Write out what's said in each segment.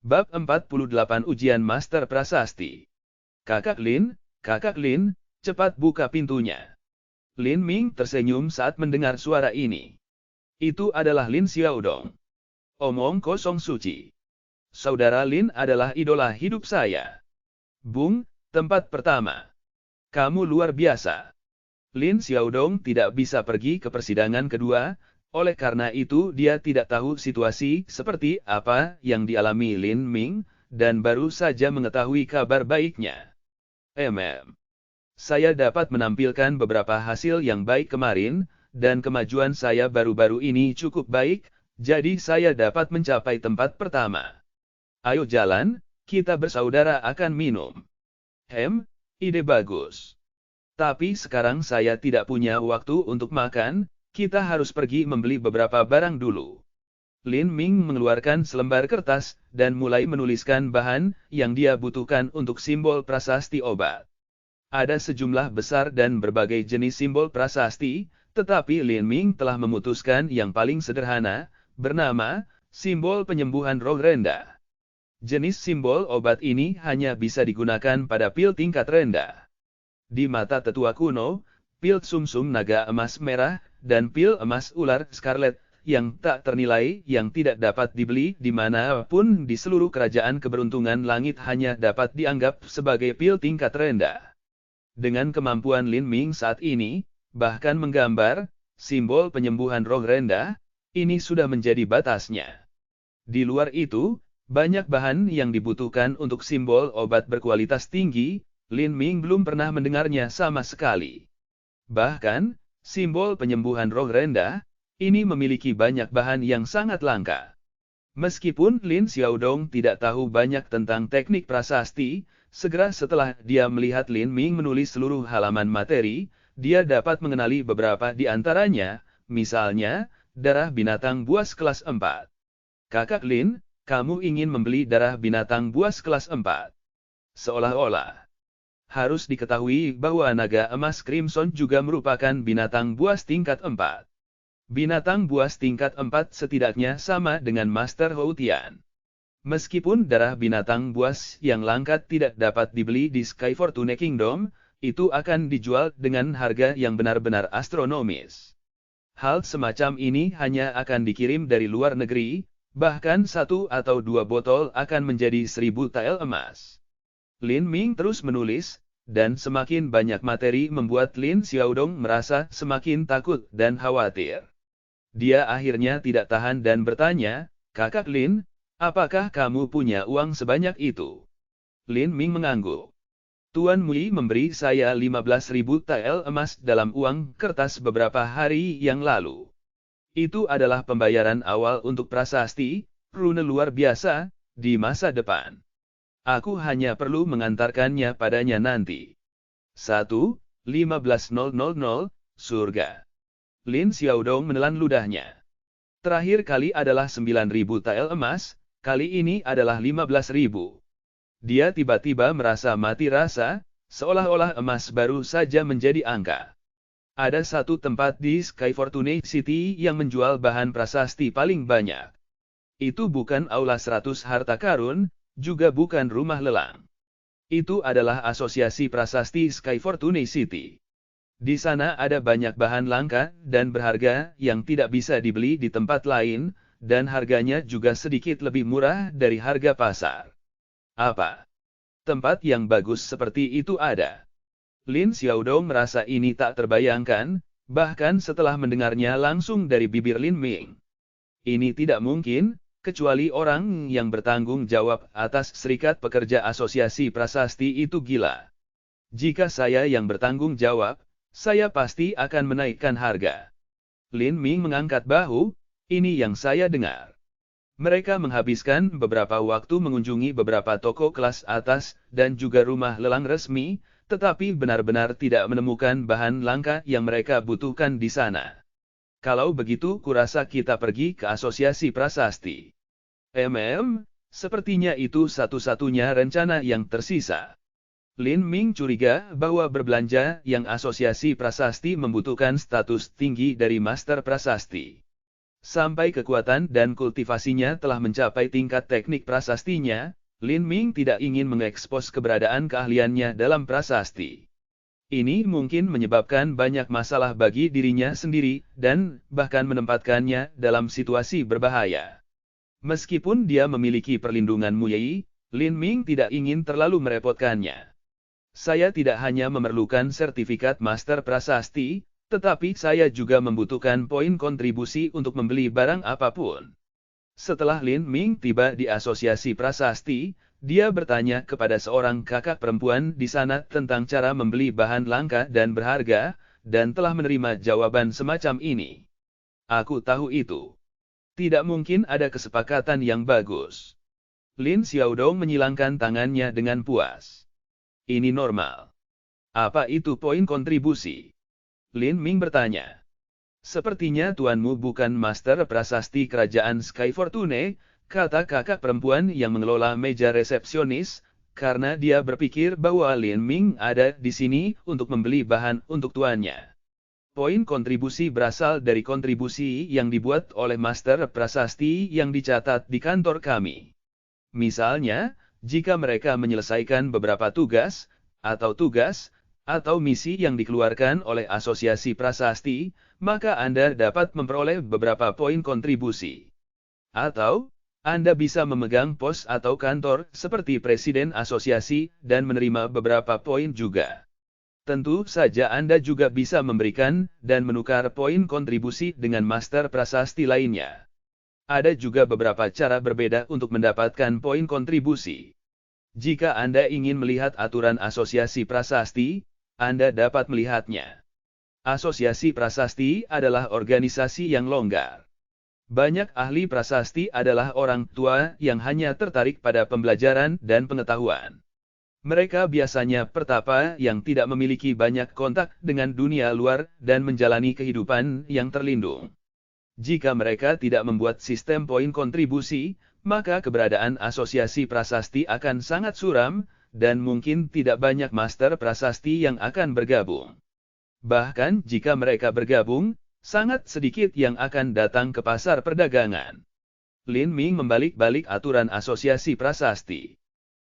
Bab 48 Ujian Master Prasasti. Kakak Lin, cepat buka pintunya. Lin Ming tersenyum saat mendengar suara ini. Itu adalah Lin Xiaodong. Omong kosong suci. Saudara Lin adalah idola hidup saya. Bung, tempat pertama. Kamu luar biasa. Lin Xiaodong tidak bisa pergi ke persidangan kedua, oleh karena itu dia tidak tahu situasi seperti apa yang dialami Lin Ming, dan baru saja mengetahui kabar baiknya. Saya dapat menampilkan beberapa hasil yang baik kemarin, dan kemajuan saya baru-baru ini cukup baik, jadi saya dapat mencapai tempat pertama. Ayo jalan, kita bersaudara akan minum. Ide bagus. Tapi sekarang saya tidak punya waktu untuk makan. Kita harus pergi membeli beberapa barang dulu. Lin Ming mengeluarkan selembar kertas, dan mulai menuliskan bahan yang dia butuhkan untuk simbol prasasti obat. Ada sejumlah besar dan berbagai jenis simbol prasasti, tetapi Lin Ming telah memutuskan yang paling sederhana, bernama, simbol penyembuhan roh rendah. Jenis simbol obat ini hanya bisa digunakan pada pil tingkat rendah. Di mata tetua kuno, pil sumsum naga emas merah, dan pil emas ular scarlet, yang tak ternilai yang tidak dapat dibeli di manapun di seluruh kerajaan keberuntungan langit hanya dapat dianggap sebagai pil tingkat rendah. Dengan kemampuan Lin Ming saat ini, bahkan menggambar, simbol penyembuhan roh rendah, ini sudah menjadi batasnya. Di luar itu, banyak bahan yang dibutuhkan untuk simbol obat berkualitas tinggi, Lin Ming belum pernah mendengarnya sama sekali. Bahkan, simbol penyembuhan roh rendah, ini memiliki banyak bahan yang sangat langka. Meskipun Lin Xiaodong tidak tahu banyak tentang teknik prasasti, segera setelah dia melihat Lin Ming menulis seluruh halaman materi, dia dapat mengenali beberapa di antaranya, misalnya, darah binatang buas kelas 4. Kakak Lin, kamu ingin membeli darah binatang buas kelas 4. Seolah-olah. Harus diketahui bahwa naga emas Crimson juga merupakan binatang buas tingkat 4. Binatang buas tingkat 4 setidaknya sama dengan Master Hou Tian. Meskipun darah binatang buas yang langka tidak dapat dibeli di Sky Fortune Kingdom, itu akan dijual dengan harga yang benar-benar astronomis. Hal semacam ini hanya akan dikirim dari luar negeri, bahkan 1 atau 2 botol akan menjadi 1000 tael emas. Lin Ming terus menulis, dan semakin banyak materi membuat Lin Xiaodong merasa semakin takut dan khawatir. Dia akhirnya tidak tahan dan bertanya, Kakak Lin, apakah kamu punya uang sebanyak itu? Lin Ming mengangguk. Tuan Mui memberi saya 15.000 tael emas dalam uang kertas beberapa hari yang lalu. Itu adalah pembayaran awal untuk prasasti, rune luar biasa, di masa depan. Aku hanya perlu mengantarkannya padanya nanti. 1:15.00, surga. Lin Xiaodong menelan ludahnya. Terakhir kali adalah 9.000 tael emas, kali ini adalah 15.000. Dia tiba-tiba merasa mati rasa, seolah-olah emas baru saja menjadi angka. Ada satu tempat di Sky Fortune City yang menjual bahan prasasti paling banyak. Itu bukan aula 100 harta karun, juga bukan rumah lelang. Itu adalah asosiasi prasasti Sky Fortune City. Di sana ada banyak bahan langka dan berharga yang tidak bisa dibeli di tempat lain, dan harganya juga sedikit lebih murah dari harga pasar. Apa? Tempat yang bagus seperti itu ada. Lin Xiaodong merasa ini tak terbayangkan, bahkan setelah mendengarnya langsung dari bibir Lin Ming. Ini tidak mungkin, kecuali orang yang bertanggung jawab atas Serikat Pekerja Asosiasi Prasasti itu gila. Jika saya yang bertanggung jawab, saya pasti akan menaikkan harga. Lin Ming mengangkat bahu, ini yang saya dengar. Mereka menghabiskan beberapa waktu mengunjungi beberapa toko kelas atas dan juga rumah lelang resmi, tetapi benar-benar tidak menemukan bahan langka yang mereka butuhkan di sana. Kalau begitu kurasa kita pergi ke asosiasi prasasti. Sepertinya itu satu-satunya rencana yang tersisa. Lin Ming curiga bahwa berbelanja yang asosiasi prasasti membutuhkan status tinggi dari Master Prasasti. Sampai kekuatan dan kultivasinya telah mencapai tingkat teknik prasastinya, Lin Ming tidak ingin mengekspos keberadaan keahliannya dalam prasasti. Ini mungkin menyebabkan banyak masalah bagi dirinya sendiri, dan bahkan menempatkannya dalam situasi berbahaya. Meskipun dia memiliki perlindungan Muyei, Lin Ming tidak ingin terlalu merepotkannya. Saya tidak hanya memerlukan sertifikat Master Prasasti, tetapi saya juga membutuhkan poin kontribusi untuk membeli barang apapun. Setelah Lin Ming tiba di asosiasi prasasti, dia bertanya kepada seorang kakak perempuan di sana tentang cara membeli bahan langka dan berharga, dan telah menerima jawaban semacam ini. Aku tahu itu. Tidak mungkin ada kesepakatan yang bagus. Lin Xiaodong menyilangkan tangannya dengan puas. Ini normal. Apa itu poin kontribusi? Lin Ming bertanya. Sepertinya tuanmu bukan master prasasti kerajaan Sky Fortune, kata kakak perempuan yang mengelola meja resepsionis, karena dia berpikir bahwa Lin Ming ada di sini untuk membeli bahan untuk tuannya. Poin kontribusi berasal dari kontribusi yang dibuat oleh master prasasti yang dicatat di kantor kami. Misalnya, jika mereka menyelesaikan beberapa tugas, atau misi yang dikeluarkan oleh asosiasi prasasti, maka Anda dapat memperoleh beberapa poin kontribusi. Atau, Anda bisa memegang pos atau kantor seperti presiden asosiasi dan menerima beberapa poin juga. Tentu saja Anda juga bisa memberikan dan menukar poin kontribusi dengan master prasasti lainnya. Ada juga beberapa cara berbeda untuk mendapatkan poin kontribusi. Jika Anda ingin melihat aturan asosiasi prasasti, Anda dapat melihatnya. Asosiasi prasasti adalah organisasi yang longgar. Banyak ahli prasasti adalah orang tua yang hanya tertarik pada pembelajaran dan pengetahuan. Mereka biasanya pertapa yang tidak memiliki banyak kontak dengan dunia luar dan menjalani kehidupan yang terlindung. Jika mereka tidak membuat sistem poin kontribusi, maka keberadaan asosiasi prasasti akan sangat suram, dan mungkin tidak banyak master prasasti yang akan bergabung. Bahkan jika mereka bergabung, sangat sedikit yang akan datang ke pasar perdagangan. Lin Ming membalik-balik aturan asosiasi prasasti.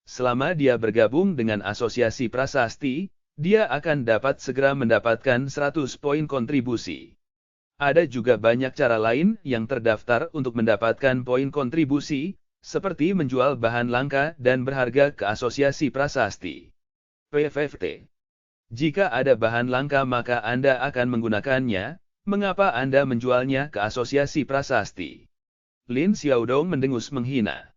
Selama dia bergabung dengan asosiasi prasasti, dia akan dapat segera mendapatkan 100 poin kontribusi. Ada juga banyak cara lain yang terdaftar untuk mendapatkan poin kontribusi, seperti menjual bahan langka dan berharga ke asosiasi prasasti. PFFT. Jika ada bahan langka maka Anda akan menggunakannya, mengapa Anda menjualnya ke asosiasi prasasti? Lin Xiaodong mendengus menghina.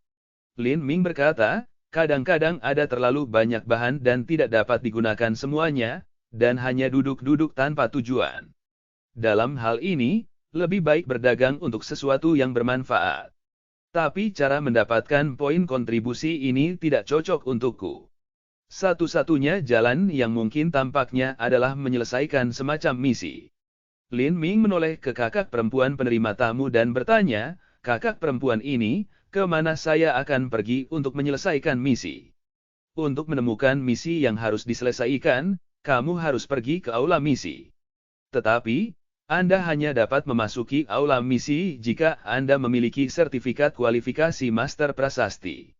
Lin Ming berkata, kadang-kadang ada terlalu banyak bahan dan tidak dapat digunakan semuanya, dan hanya duduk-duduk tanpa tujuan. Dalam hal ini, lebih baik berdagang untuk sesuatu yang bermanfaat. Tapi cara mendapatkan poin kontribusi ini tidak cocok untukku. Satu-satunya jalan yang mungkin tampaknya adalah menyelesaikan semacam misi. Lin Ming menoleh ke kakak perempuan penerima tamu dan bertanya, kakak perempuan ini, ke mana saya akan pergi untuk menyelesaikan misi? Untuk menemukan misi yang harus diselesaikan, kamu harus pergi ke aula misi. Tetapi, Anda hanya dapat memasuki aula misi jika Anda memiliki sertifikat kualifikasi Master Prasasti.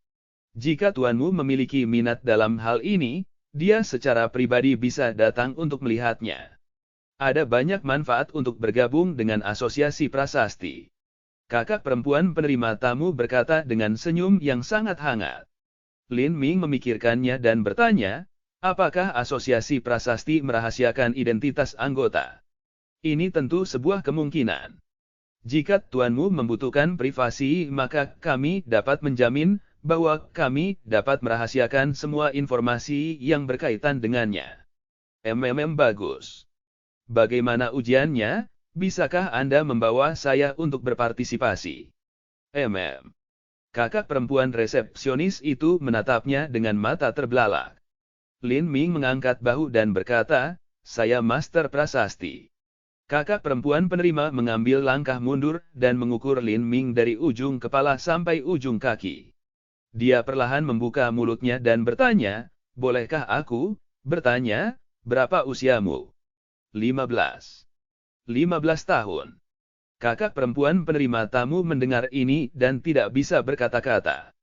Jika tuanmu memiliki minat dalam hal ini, dia secara pribadi bisa datang untuk melihatnya. Ada banyak manfaat untuk bergabung dengan asosiasi prasasti. Kakak perempuan penerima tamu berkata dengan senyum yang sangat hangat. Lin Ming memikirkannya dan bertanya, apakah asosiasi prasasti merahasiakan identitas anggota? Ini tentu sebuah kemungkinan. Jika tuanmu membutuhkan privasi, maka kami dapat menjamin bahwa kami dapat merahasiakan semua informasi yang berkaitan dengannya. Bagus. Bagaimana ujiannya? Bisakah Anda membawa saya untuk berpartisipasi? Kakak perempuan resepsionis itu menatapnya dengan mata terbelalak. Lin Ming mengangkat bahu dan berkata, saya Master Prasasti. Kakak perempuan penerima mengambil langkah mundur dan mengukur Lin Ming dari ujung kepala sampai ujung kaki. Dia perlahan membuka mulutnya dan bertanya, bolehkah aku bertanya, berapa usiamu? 15 tahun. Kakak perempuan penerima tamu mendengar ini dan tidak bisa berkata-kata.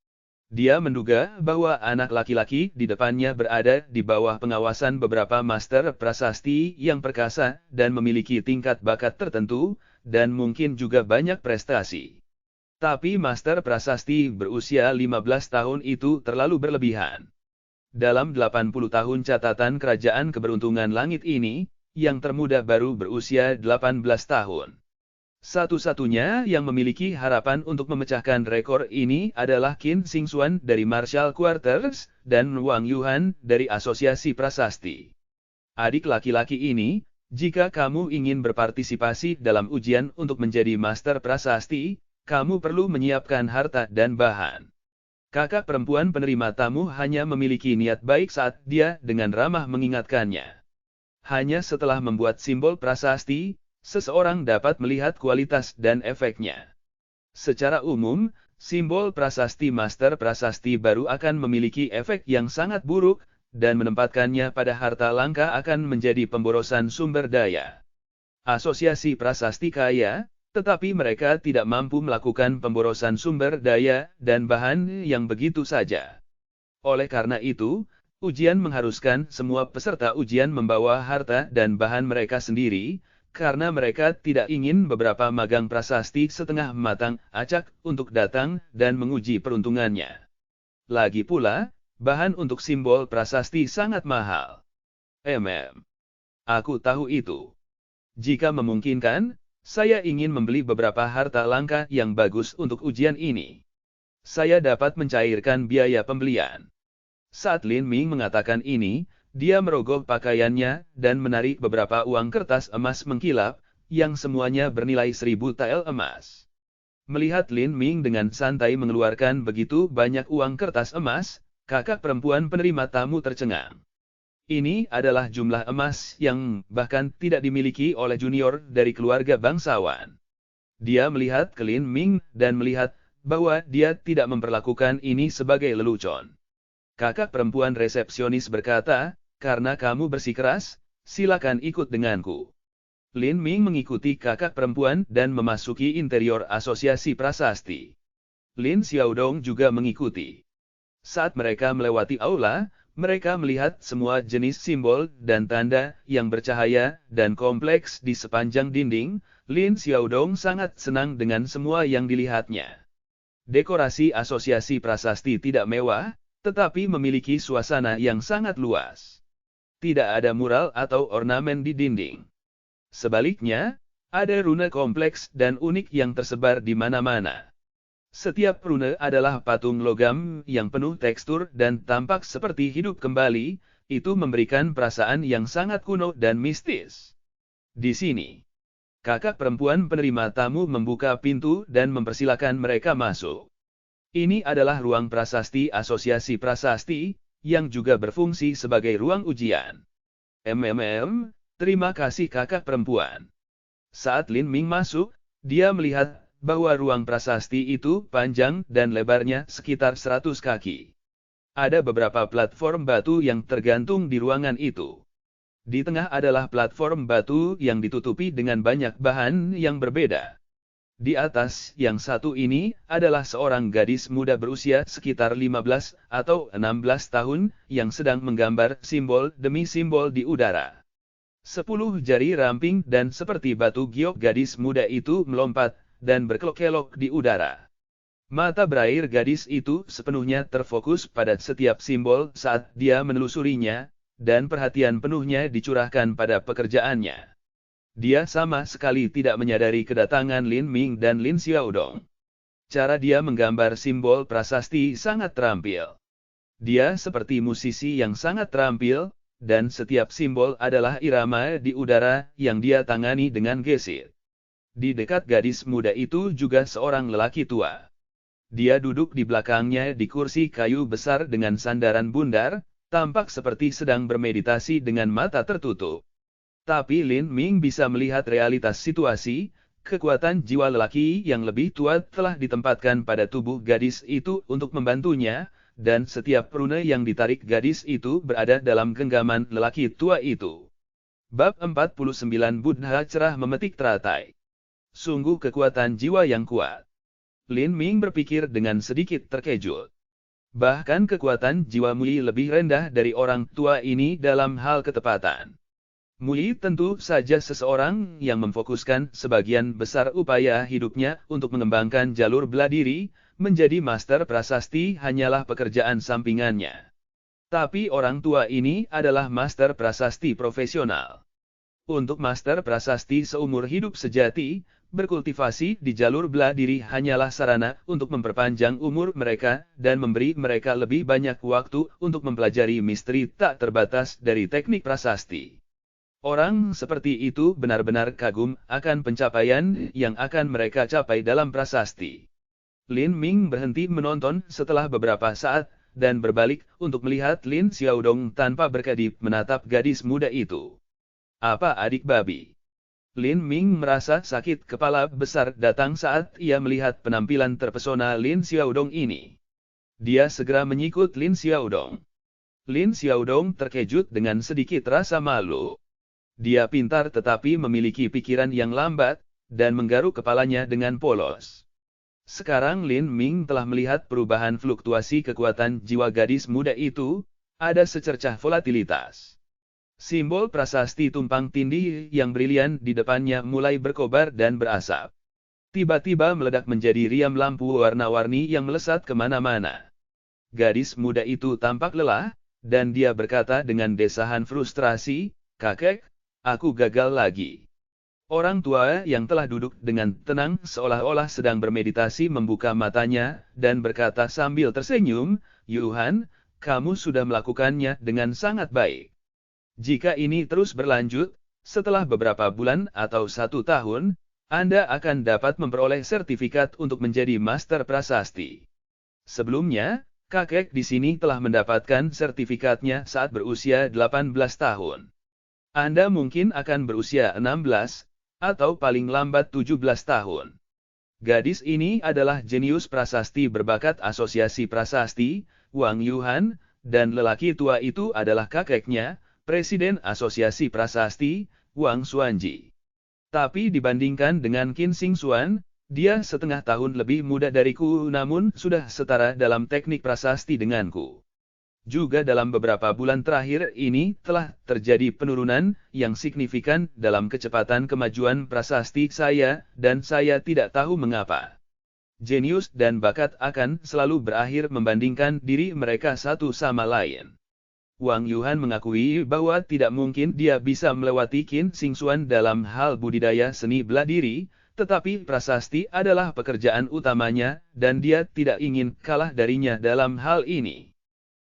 Dia menduga bahwa anak laki-laki di depannya berada di bawah pengawasan beberapa master prasasti yang perkasa dan memiliki tingkat bakat tertentu, dan mungkin juga banyak prestasi. Tapi master prasasti berusia 15 tahun itu terlalu berlebihan. Dalam 80 tahun catatan kerajaan keberuntungan langit ini, yang termuda baru berusia 18 tahun. Satu-satunya yang memiliki harapan untuk memecahkan rekor ini adalah Qin Xingxuan dari Marshall Quarters dan Wang Yuhan dari Asosiasi Prasasti. Adik laki-laki ini, jika kamu ingin berpartisipasi dalam ujian untuk menjadi master prasasti, kamu perlu menyiapkan harta dan bahan. Kakak perempuan penerima tamu hanya memiliki niat baik saat dia dengan ramah mengingatkannya. Hanya setelah membuat simbol prasasti, seseorang dapat melihat kualitas dan efeknya. Secara umum, simbol prasasti master prasasti baru akan memiliki efek yang sangat buruk, dan menempatkannya pada harta langka akan menjadi pemborosan sumber daya. Asosiasi prasasti kaya, tetapi mereka tidak mampu melakukan pemborosan sumber daya dan bahan yang begitu saja. Oleh karena itu, ujian mengharuskan semua peserta ujian membawa harta dan bahan mereka sendiri, karena mereka tidak ingin beberapa magang prasasti setengah matang acak untuk datang dan menguji peruntungannya. Lagi pula, bahan untuk simbol prasasti sangat mahal. Aku tahu itu. Jika memungkinkan, saya ingin membeli beberapa harta langka yang bagus untuk ujian ini. Saya dapat mencairkan biaya pembelian. Saat Lin Ming mengatakan ini, dia merogoh pakaiannya dan menarik beberapa uang kertas emas mengkilap, yang semuanya bernilai 1000 tael emas. Melihat Lin Ming dengan santai mengeluarkan begitu banyak uang kertas emas, kakak perempuan penerima tamu tercengang. Ini adalah jumlah emas yang bahkan tidak dimiliki oleh junior dari keluarga bangsawan. Dia melihat ke Lin Ming dan melihat bahwa dia tidak memperlakukan ini sebagai lelucon. Kakak perempuan resepsionis berkata, karena kamu bersikeras, silakan ikut denganku. Lin Ming mengikuti kakak perempuan dan memasuki interior asosiasi prasasti. Lin Xiaodong juga mengikuti. Saat mereka melewati aula, mereka melihat semua jenis simbol dan tanda yang bercahaya dan kompleks di sepanjang dinding. Lin Xiaodong sangat senang dengan semua yang dilihatnya. Dekorasi asosiasi prasasti tidak mewah, tetapi memiliki suasana yang sangat luas. Tidak ada mural atau ornamen di dinding. Sebaliknya, ada rune kompleks dan unik yang tersebar di mana-mana. Setiap rune adalah patung logam yang penuh tekstur dan tampak seperti hidup kembali, itu memberikan perasaan yang sangat kuno dan mistis. Di sini, kakak perempuan penerima tamu membuka pintu dan mempersilakan mereka masuk. Ini adalah ruang prasasti asosiasi prasasti, yang juga berfungsi sebagai ruang ujian. Terima kasih kakak perempuan. Saat Lin Ming masuk, dia melihat bahwa ruang prasasti itu panjang dan lebarnya sekitar 100 kaki. Ada beberapa platform batu yang tergantung di ruangan itu. Di tengah adalah platform batu yang ditutupi dengan banyak bahan yang berbeda. Di atas yang satu ini adalah seorang gadis muda berusia sekitar 15 atau 16 tahun yang sedang menggambar simbol demi simbol di udara. 10 jari ramping dan seperti batu giok gadis muda itu melompat dan berkelok-kelok di udara. Mata berair gadis itu sepenuhnya terfokus pada setiap simbol saat dia menelusurinya, dan perhatian penuhnya dicurahkan pada pekerjaannya. Dia sama sekali tidak menyadari kedatangan Lin Ming dan Lin Xiaodong. Cara dia menggambar simbol prasasti sangat terampil. Dia seperti musisi yang sangat terampil, dan setiap simbol adalah irama di udara yang dia tangani dengan gesit. Di dekat gadis muda itu juga seorang lelaki tua. Dia duduk di belakangnya di kursi kayu besar dengan sandaran bundar, tampak seperti sedang bermeditasi dengan mata tertutup. Tapi Lin Ming bisa melihat realitas situasi, kekuatan jiwa lelaki yang lebih tua telah ditempatkan pada tubuh gadis itu untuk membantunya, dan setiap rune yang ditarik gadis itu berada dalam genggaman lelaki tua itu. Bab 49 Buddha cerah memetik teratai. Sungguh kekuatan jiwa yang kuat. Lin Ming berpikir dengan sedikit terkejut. Bahkan kekuatan jiwa Mui lebih rendah dari orang tua ini dalam hal ketepatan. Mui tentu saja seseorang yang memfokuskan sebagian besar upaya hidupnya untuk mengembangkan jalur bela diri, menjadi master prasasti hanyalah pekerjaan sampingannya. Tapi orang tua ini adalah master prasasti profesional. Untuk master prasasti seumur hidup sejati, berkultivasi di jalur bela diri hanyalah sarana untuk memperpanjang umur mereka dan memberi mereka lebih banyak waktu untuk mempelajari misteri tak terbatas dari teknik prasasti. Orang seperti itu benar-benar kagum akan pencapaian yang akan mereka capai dalam prasasti. Lin Ming berhenti menonton setelah beberapa saat dan berbalik untuk melihat Lin Xiaodong tanpa berkedip menatap gadis muda itu. Apa adik babi? Lin Ming merasa sakit kepala besar datang saat ia melihat penampilan terpesona Lin Xiaodong ini. Dia segera menyikut Lin Xiaodong. Lin Xiaodong terkejut dengan sedikit rasa malu. Dia pintar tetapi memiliki pikiran yang lambat, dan menggaruk kepalanya dengan polos. Sekarang Lin Ming telah melihat perubahan fluktuasi kekuatan jiwa gadis muda itu, ada secercah volatilitas. Simbol prasasti tumpang tindih yang brilian di depannya mulai berkobar dan berasap. Tiba-tiba meledak menjadi riam lampu warna-warni yang melesat kemana-mana. Gadis muda itu tampak lelah, dan dia berkata dengan desahan frustrasi, "Kakek, aku gagal lagi." Orang tua yang telah duduk dengan tenang seolah-olah sedang bermeditasi membuka matanya, dan berkata sambil tersenyum, "Yuhan, kamu sudah melakukannya dengan sangat baik. Jika ini terus berlanjut, setelah beberapa bulan atau 1 tahun, Anda akan dapat memperoleh sertifikat untuk menjadi master prasasti." Sebelumnya, kakek di sini telah mendapatkan sertifikatnya saat berusia 18 tahun. Anda mungkin akan berusia 16, atau paling lambat 17 tahun. Gadis ini adalah jenius prasasti berbakat asosiasi prasasti, Wang Yuhan, dan lelaki tua itu adalah kakeknya, Presiden Asosiasi Prasasti, Wang Xuanji. Tapi dibandingkan dengan Qin Xingxuan, dia setengah tahun lebih muda dariku namun sudah setara dalam teknik prasasti denganku. Juga dalam beberapa bulan terakhir ini telah terjadi penurunan yang signifikan dalam kecepatan kemajuan prasasti saya dan saya tidak tahu mengapa. Jenius dan bakat akan selalu berakhir membandingkan diri mereka satu sama lain. Wang Yuhan mengakui bahwa tidak mungkin dia bisa melewati Qin Xingxuan dalam hal budidaya seni bela diri, tetapi prasasti adalah pekerjaan utamanya, dan dia tidak ingin kalah darinya dalam hal ini.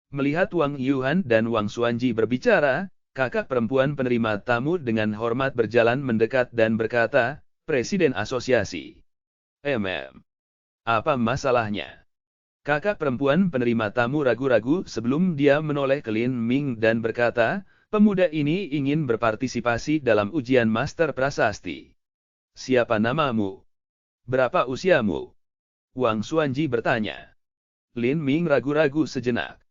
Melihat Wang Yuhan dan Wang Xuanji berbicara, kakak perempuan penerima tamu dengan hormat berjalan mendekat dan berkata, "Presiden asosiasi. Apa masalahnya?" Kakak perempuan penerima tamu ragu-ragu sebelum dia menoleh ke Lin Ming dan berkata, "Pemuda ini ingin berpartisipasi dalam ujian master prasasti. Siapa namamu? Berapa usiamu?" Wang Xuanji bertanya. Lin Ming ragu-ragu sejenak.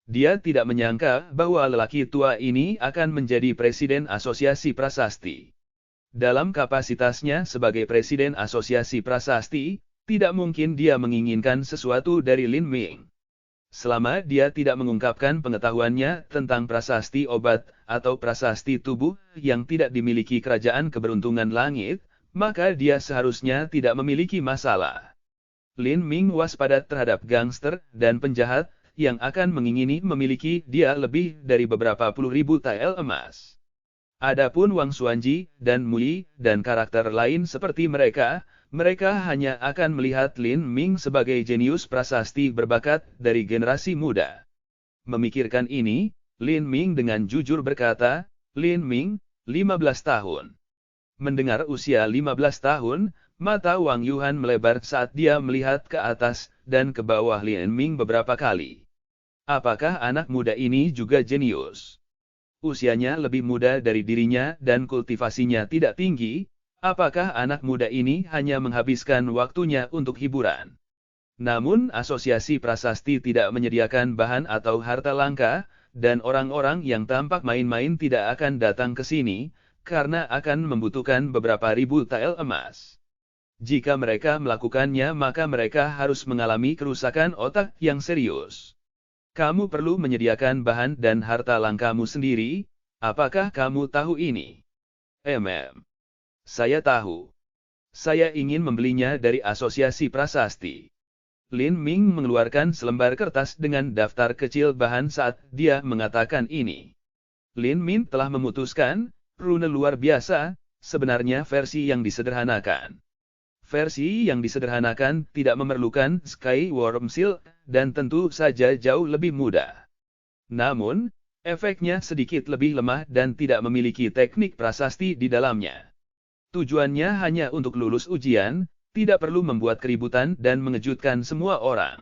Dia tidak menyangka bahwa lelaki tua ini akan menjadi presiden asosiasi prasasti. Dalam kapasitasnya sebagai presiden asosiasi prasasti, tidak mungkin dia menginginkan sesuatu dari Lin Ming. Selama dia tidak mengungkapkan pengetahuannya tentang prasasti obat atau prasasti tubuh yang tidak dimiliki kerajaan keberuntungan langit, maka dia seharusnya tidak memiliki masalah. Lin Ming waspada terhadap gangster dan penjahat yang akan mengingini memiliki dia lebih dari beberapa puluh ribu tael emas. Adapun Wang Xuanji dan Mui dan karakter lain seperti mereka hanya akan melihat Lin Ming sebagai jenius prasasti berbakat dari generasi muda. Memikirkan ini, Lin Ming dengan jujur berkata, "Lin Ming, 15 tahun." Mendengar usia 15 tahun, mata Wang Yuhan melebar saat dia melihat ke atas dan ke bawah Lin Ming beberapa kali. Apakah anak muda ini juga jenius? Usianya lebih muda dari dirinya dan kultivasinya tidak tinggi. Apakah anak muda ini hanya menghabiskan waktunya untuk hiburan? Namun asosiasi prasasti tidak menyediakan bahan atau harta langka, dan orang-orang yang tampak main-main tidak akan datang ke sini, karena akan membutuhkan beberapa ribu tael emas. Jika mereka melakukannya maka mereka harus mengalami kerusakan otak yang serius. Kamu perlu menyediakan bahan dan harta langkamu sendiri, apakah kamu tahu ini? Saya tahu. Saya ingin membelinya dari Asosiasi Prasasti. Lin Ming mengeluarkan selembar kertas dengan daftar kecil bahan saat dia mengatakan ini. Lin Ming telah memutuskan, rune luar biasa, sebenarnya versi yang disederhanakan. Versi yang disederhanakan tidak memerlukan Skyworm Seal, dan tentu saja jauh lebih mudah. Namun, efeknya sedikit lebih lemah dan tidak memiliki teknik prasasti di dalamnya. Tujuannya hanya untuk lulus ujian, tidak perlu membuat keributan dan mengejutkan semua orang.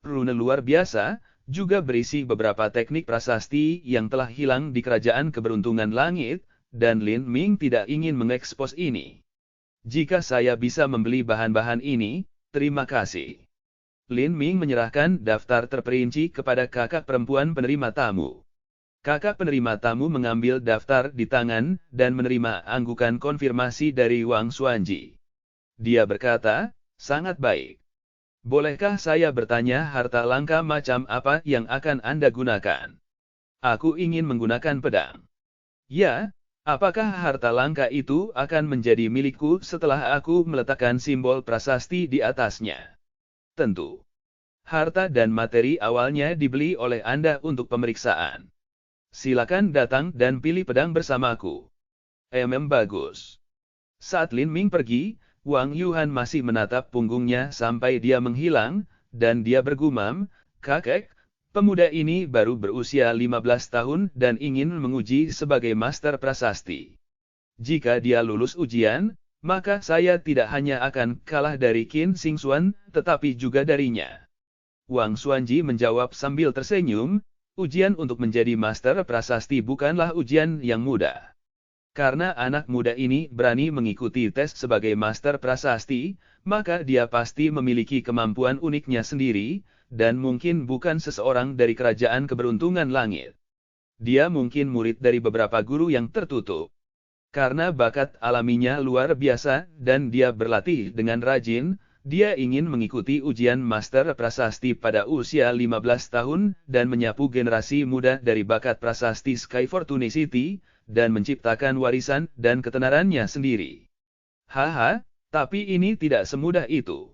Rune luar biasa juga berisi beberapa teknik prasasti yang telah hilang di Kerajaan Keberuntungan Langit, dan Lin Ming tidak ingin mengekspos ini. Jika saya bisa membeli bahan-bahan ini, terima kasih. Lin Ming menyerahkan daftar terperinci kepada kakak perempuan penerima tamu. Kakak penerima tamu mengambil daftar di tangan dan menerima anggukan konfirmasi dari Wang Xuanji. Dia berkata, sangat baik. Bolehkah saya bertanya harta langka macam apa yang akan Anda gunakan? Aku ingin menggunakan pedang. Ya, apakah harta langka itu akan menjadi milikku setelah aku meletakkan simbol prasasti di atasnya? Tentu. Harta dan materi awalnya dibeli oleh Anda untuk pemeriksaan. Silakan datang dan pilih pedang bersamaku. Bagus. Saat Lin Ming pergi, Wang Yuhan masih menatap punggungnya sampai dia menghilang, dan dia bergumam, kakek, pemuda ini baru berusia 15 tahun dan ingin menguji sebagai master prasasti. Jika dia lulus ujian, maka saya tidak hanya akan kalah dari Qin Xingxuan, tetapi juga darinya. Wang Xuanji menjawab sambil tersenyum, ujian untuk menjadi master prasasti bukanlah ujian yang mudah. Karena anak muda ini berani mengikuti tes sebagai master prasasti, maka dia pasti memiliki kemampuan uniknya sendiri, dan mungkin bukan seseorang dari Kerajaan Keberuntungan Langit. Dia mungkin murid dari beberapa guru yang tertutup. Karena bakat alaminya luar biasa, dan dia berlatih dengan rajin, dia ingin mengikuti ujian master prasasti pada usia 15 tahun, dan menyapu generasi muda dari bakat prasasti Sky Fortunicity, dan menciptakan warisan dan ketenarannya sendiri. Haha, tapi ini tidak semudah itu.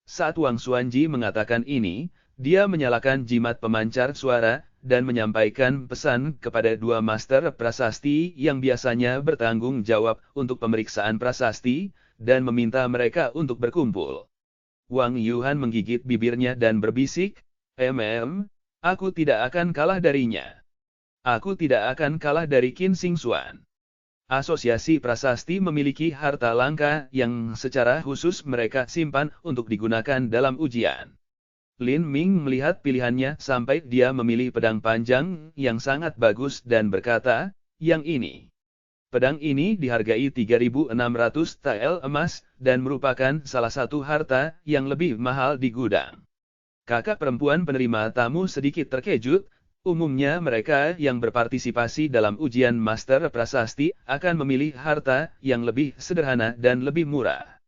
Saat Wang Xuanji mengatakan ini, dia menyalakan jimat pemancar suara, dan menyampaikan pesan kepada dua master prasasti yang biasanya bertanggung jawab untuk pemeriksaan prasasti, dan meminta mereka untuk berkumpul. Wang Yuhan menggigit bibirnya dan berbisik, aku tidak akan kalah darinya. Aku tidak akan kalah dari Qin Xingxuan. Asosiasi prasasti memiliki harta langka yang secara khusus mereka simpan untuk digunakan dalam ujian. Lin Ming melihat pilihannya sampai dia memilih pedang panjang yang sangat bagus dan berkata, yang ini. Pedang ini dihargai 3.600 tael emas, dan merupakan salah satu harta yang lebih mahal di gudang. Kakak perempuan penerima tamu sedikit terkejut, umumnya mereka yang berpartisipasi dalam ujian master prasasti akan memilih harta yang lebih sederhana dan lebih murah.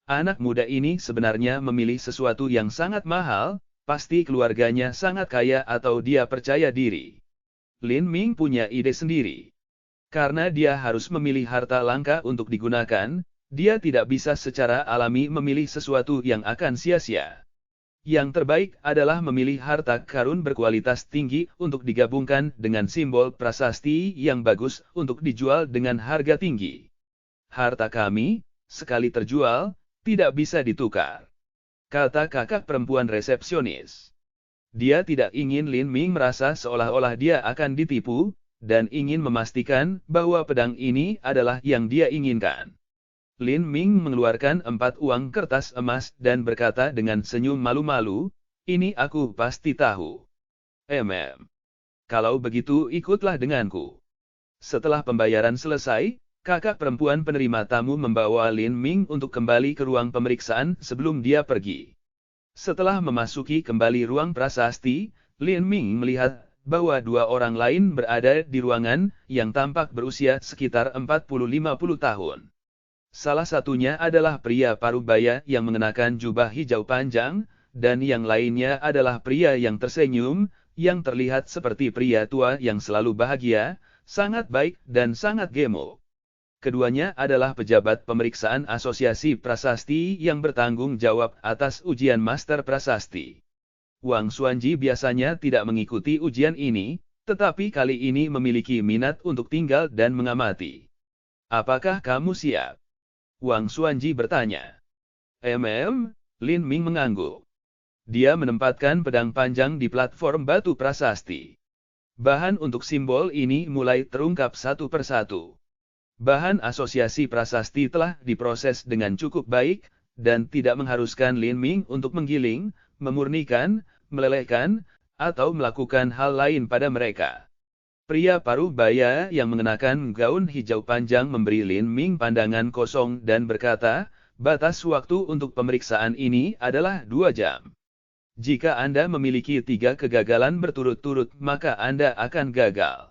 Anak muda ini sebenarnya memilih sesuatu yang sangat mahal, pasti keluarganya sangat kaya atau dia percaya diri. Lin Ming punya ide sendiri. Karena dia harus memilih harta langka untuk digunakan, dia tidak bisa secara alami memilih sesuatu yang akan sia-sia. Yang terbaik adalah memilih harta karun berkualitas tinggi untuk digabungkan dengan simbol prasasti yang bagus untuk dijual dengan harga tinggi. Harta kami, sekali terjual, tidak bisa ditukar, kata kakak perempuan resepsionis. Dia tidak ingin Lin Ming merasa seolah-olah dia akan ditipu, dan ingin memastikan bahwa pedang ini adalah yang dia inginkan. Lin Ming mengeluarkan 4 uang kertas emas dan berkata dengan senyum malu-malu, ini aku pasti tahu. Kalau begitu ikutlah denganku. Setelah pembayaran selesai, kakak perempuan penerima tamu membawa Lin Ming untuk kembali ke ruang pemeriksaan sebelum dia pergi. Setelah memasuki kembali ruang prasasti, Lin Ming melihat bahwa 2 orang lain berada di ruangan yang tampak berusia sekitar 40-50 tahun. Salah satunya adalah pria parubaya yang mengenakan jubah hijau panjang, dan yang lainnya adalah pria yang tersenyum, yang terlihat seperti pria tua yang selalu bahagia, sangat baik dan sangat gemuk. Keduanya adalah pejabat pemeriksaan Asosiasi Prasasti yang bertanggung jawab atas ujian Master Prasasti. Wang Xuanji biasanya tidak mengikuti ujian ini, tetapi kali ini memiliki minat untuk tinggal dan mengamati. Apakah kamu siap? Wang Xuanji bertanya. Lin Ming mengangguk. Dia menempatkan pedang panjang di platform batu prasasti. Bahan untuk simbol ini mulai terungkap satu persatu. Bahan asosiasi prasasti telah diproses dengan cukup baik, dan tidak mengharuskan Lin Ming untuk menggiling, memurnikan, melelehkan, atau melakukan hal lain pada mereka. Pria parubaya yang mengenakan gaun hijau panjang memberi Lin Ming pandangan kosong dan berkata, batas waktu untuk pemeriksaan ini adalah 2 jam. Jika Anda memiliki 3 kegagalan berturut-turut, maka Anda akan gagal.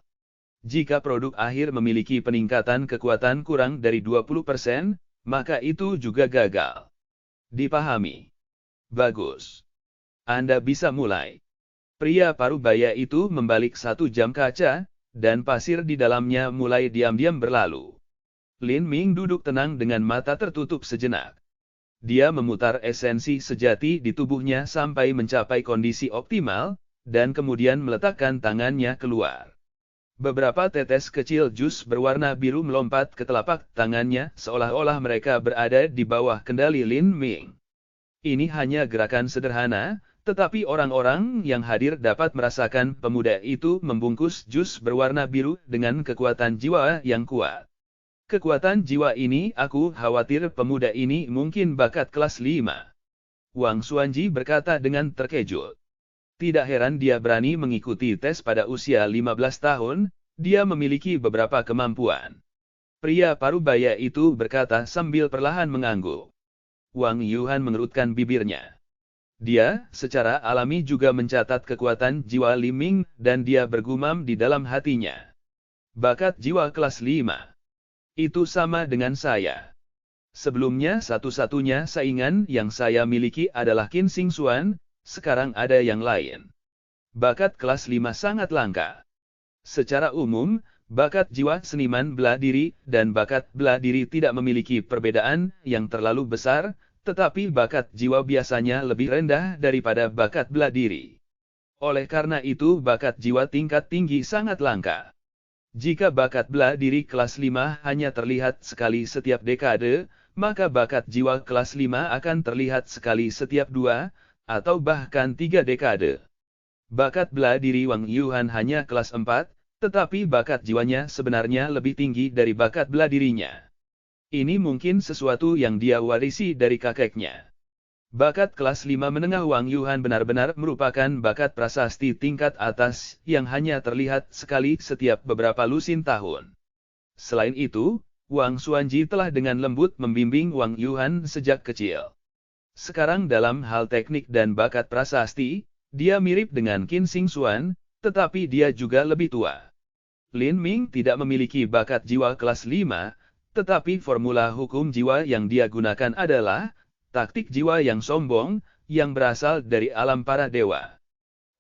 Jika produk akhir memiliki peningkatan kekuatan kurang dari 20%, maka itu juga gagal. Dipahami? Bagus. Anda bisa mulai. Pria parubaya itu membalik 1 jam kaca, dan pasir di dalamnya mulai diam-diam berlalu. Lin Ming duduk tenang dengan mata tertutup sejenak. Dia memutar esensi sejati di tubuhnya sampai mencapai kondisi optimal, dan kemudian meletakkan tangannya keluar. Beberapa tetes kecil jus berwarna biru melompat ke telapak tangannya, seolah-olah mereka berada di bawah kendali Lin Ming. Ini hanya gerakan sederhana, tetapi orang-orang yang hadir dapat merasakan pemuda itu membungkus jus berwarna biru dengan kekuatan jiwa yang kuat. Kekuatan jiwa ini, aku khawatir pemuda ini mungkin bakat kelas 5. Wang Xuanji berkata dengan terkejut. Tidak heran dia berani mengikuti tes pada usia 15 tahun, dia memiliki beberapa kemampuan. Pria parubaya itu berkata sambil perlahan mengangguk. Wang Yuhan mengerutkan bibirnya. Dia, secara alami juga mencatat kekuatan jiwa Li Ming, dan dia bergumam di dalam hatinya. Bakat jiwa kelas 5. Itu sama dengan saya. Sebelumnya satu-satunya saingan yang saya miliki adalah Qin Xing Xuan, sekarang ada yang lain. Bakat kelas 5 sangat langka. Secara umum, bakat jiwa seniman bela diri dan bakat bela diri tidak memiliki perbedaan yang terlalu besar, tetapi bakat jiwa biasanya lebih rendah daripada bakat bela diri. Oleh karena itu bakat jiwa tingkat tinggi sangat langka. Jika bakat bela diri kelas 5 hanya terlihat sekali setiap dekade, maka bakat jiwa kelas 5 akan terlihat sekali setiap 2, atau bahkan 3 dekade. Bakat bela diri Wang Yuhan hanya kelas 4, tetapi bakat jiwanya sebenarnya lebih tinggi dari bakat bela dirinya. Ini mungkin sesuatu yang dia warisi dari kakeknya. Bakat kelas 5 menengah Wang Yuhan benar-benar merupakan bakat prasasti tingkat atas yang hanya terlihat sekali setiap beberapa lusin tahun. Selain itu, Wang Xuanji telah dengan lembut membimbing Wang Yuhan sejak kecil. Sekarang dalam hal teknik dan bakat prasasti, dia mirip dengan Qin Xing Xuan, tetapi dia juga lebih tua. Lin Ming tidak memiliki bakat jiwa kelas 5, tetapi formula hukum jiwa yang dia gunakan adalah taktik jiwa yang sombong, yang berasal dari alam para dewa.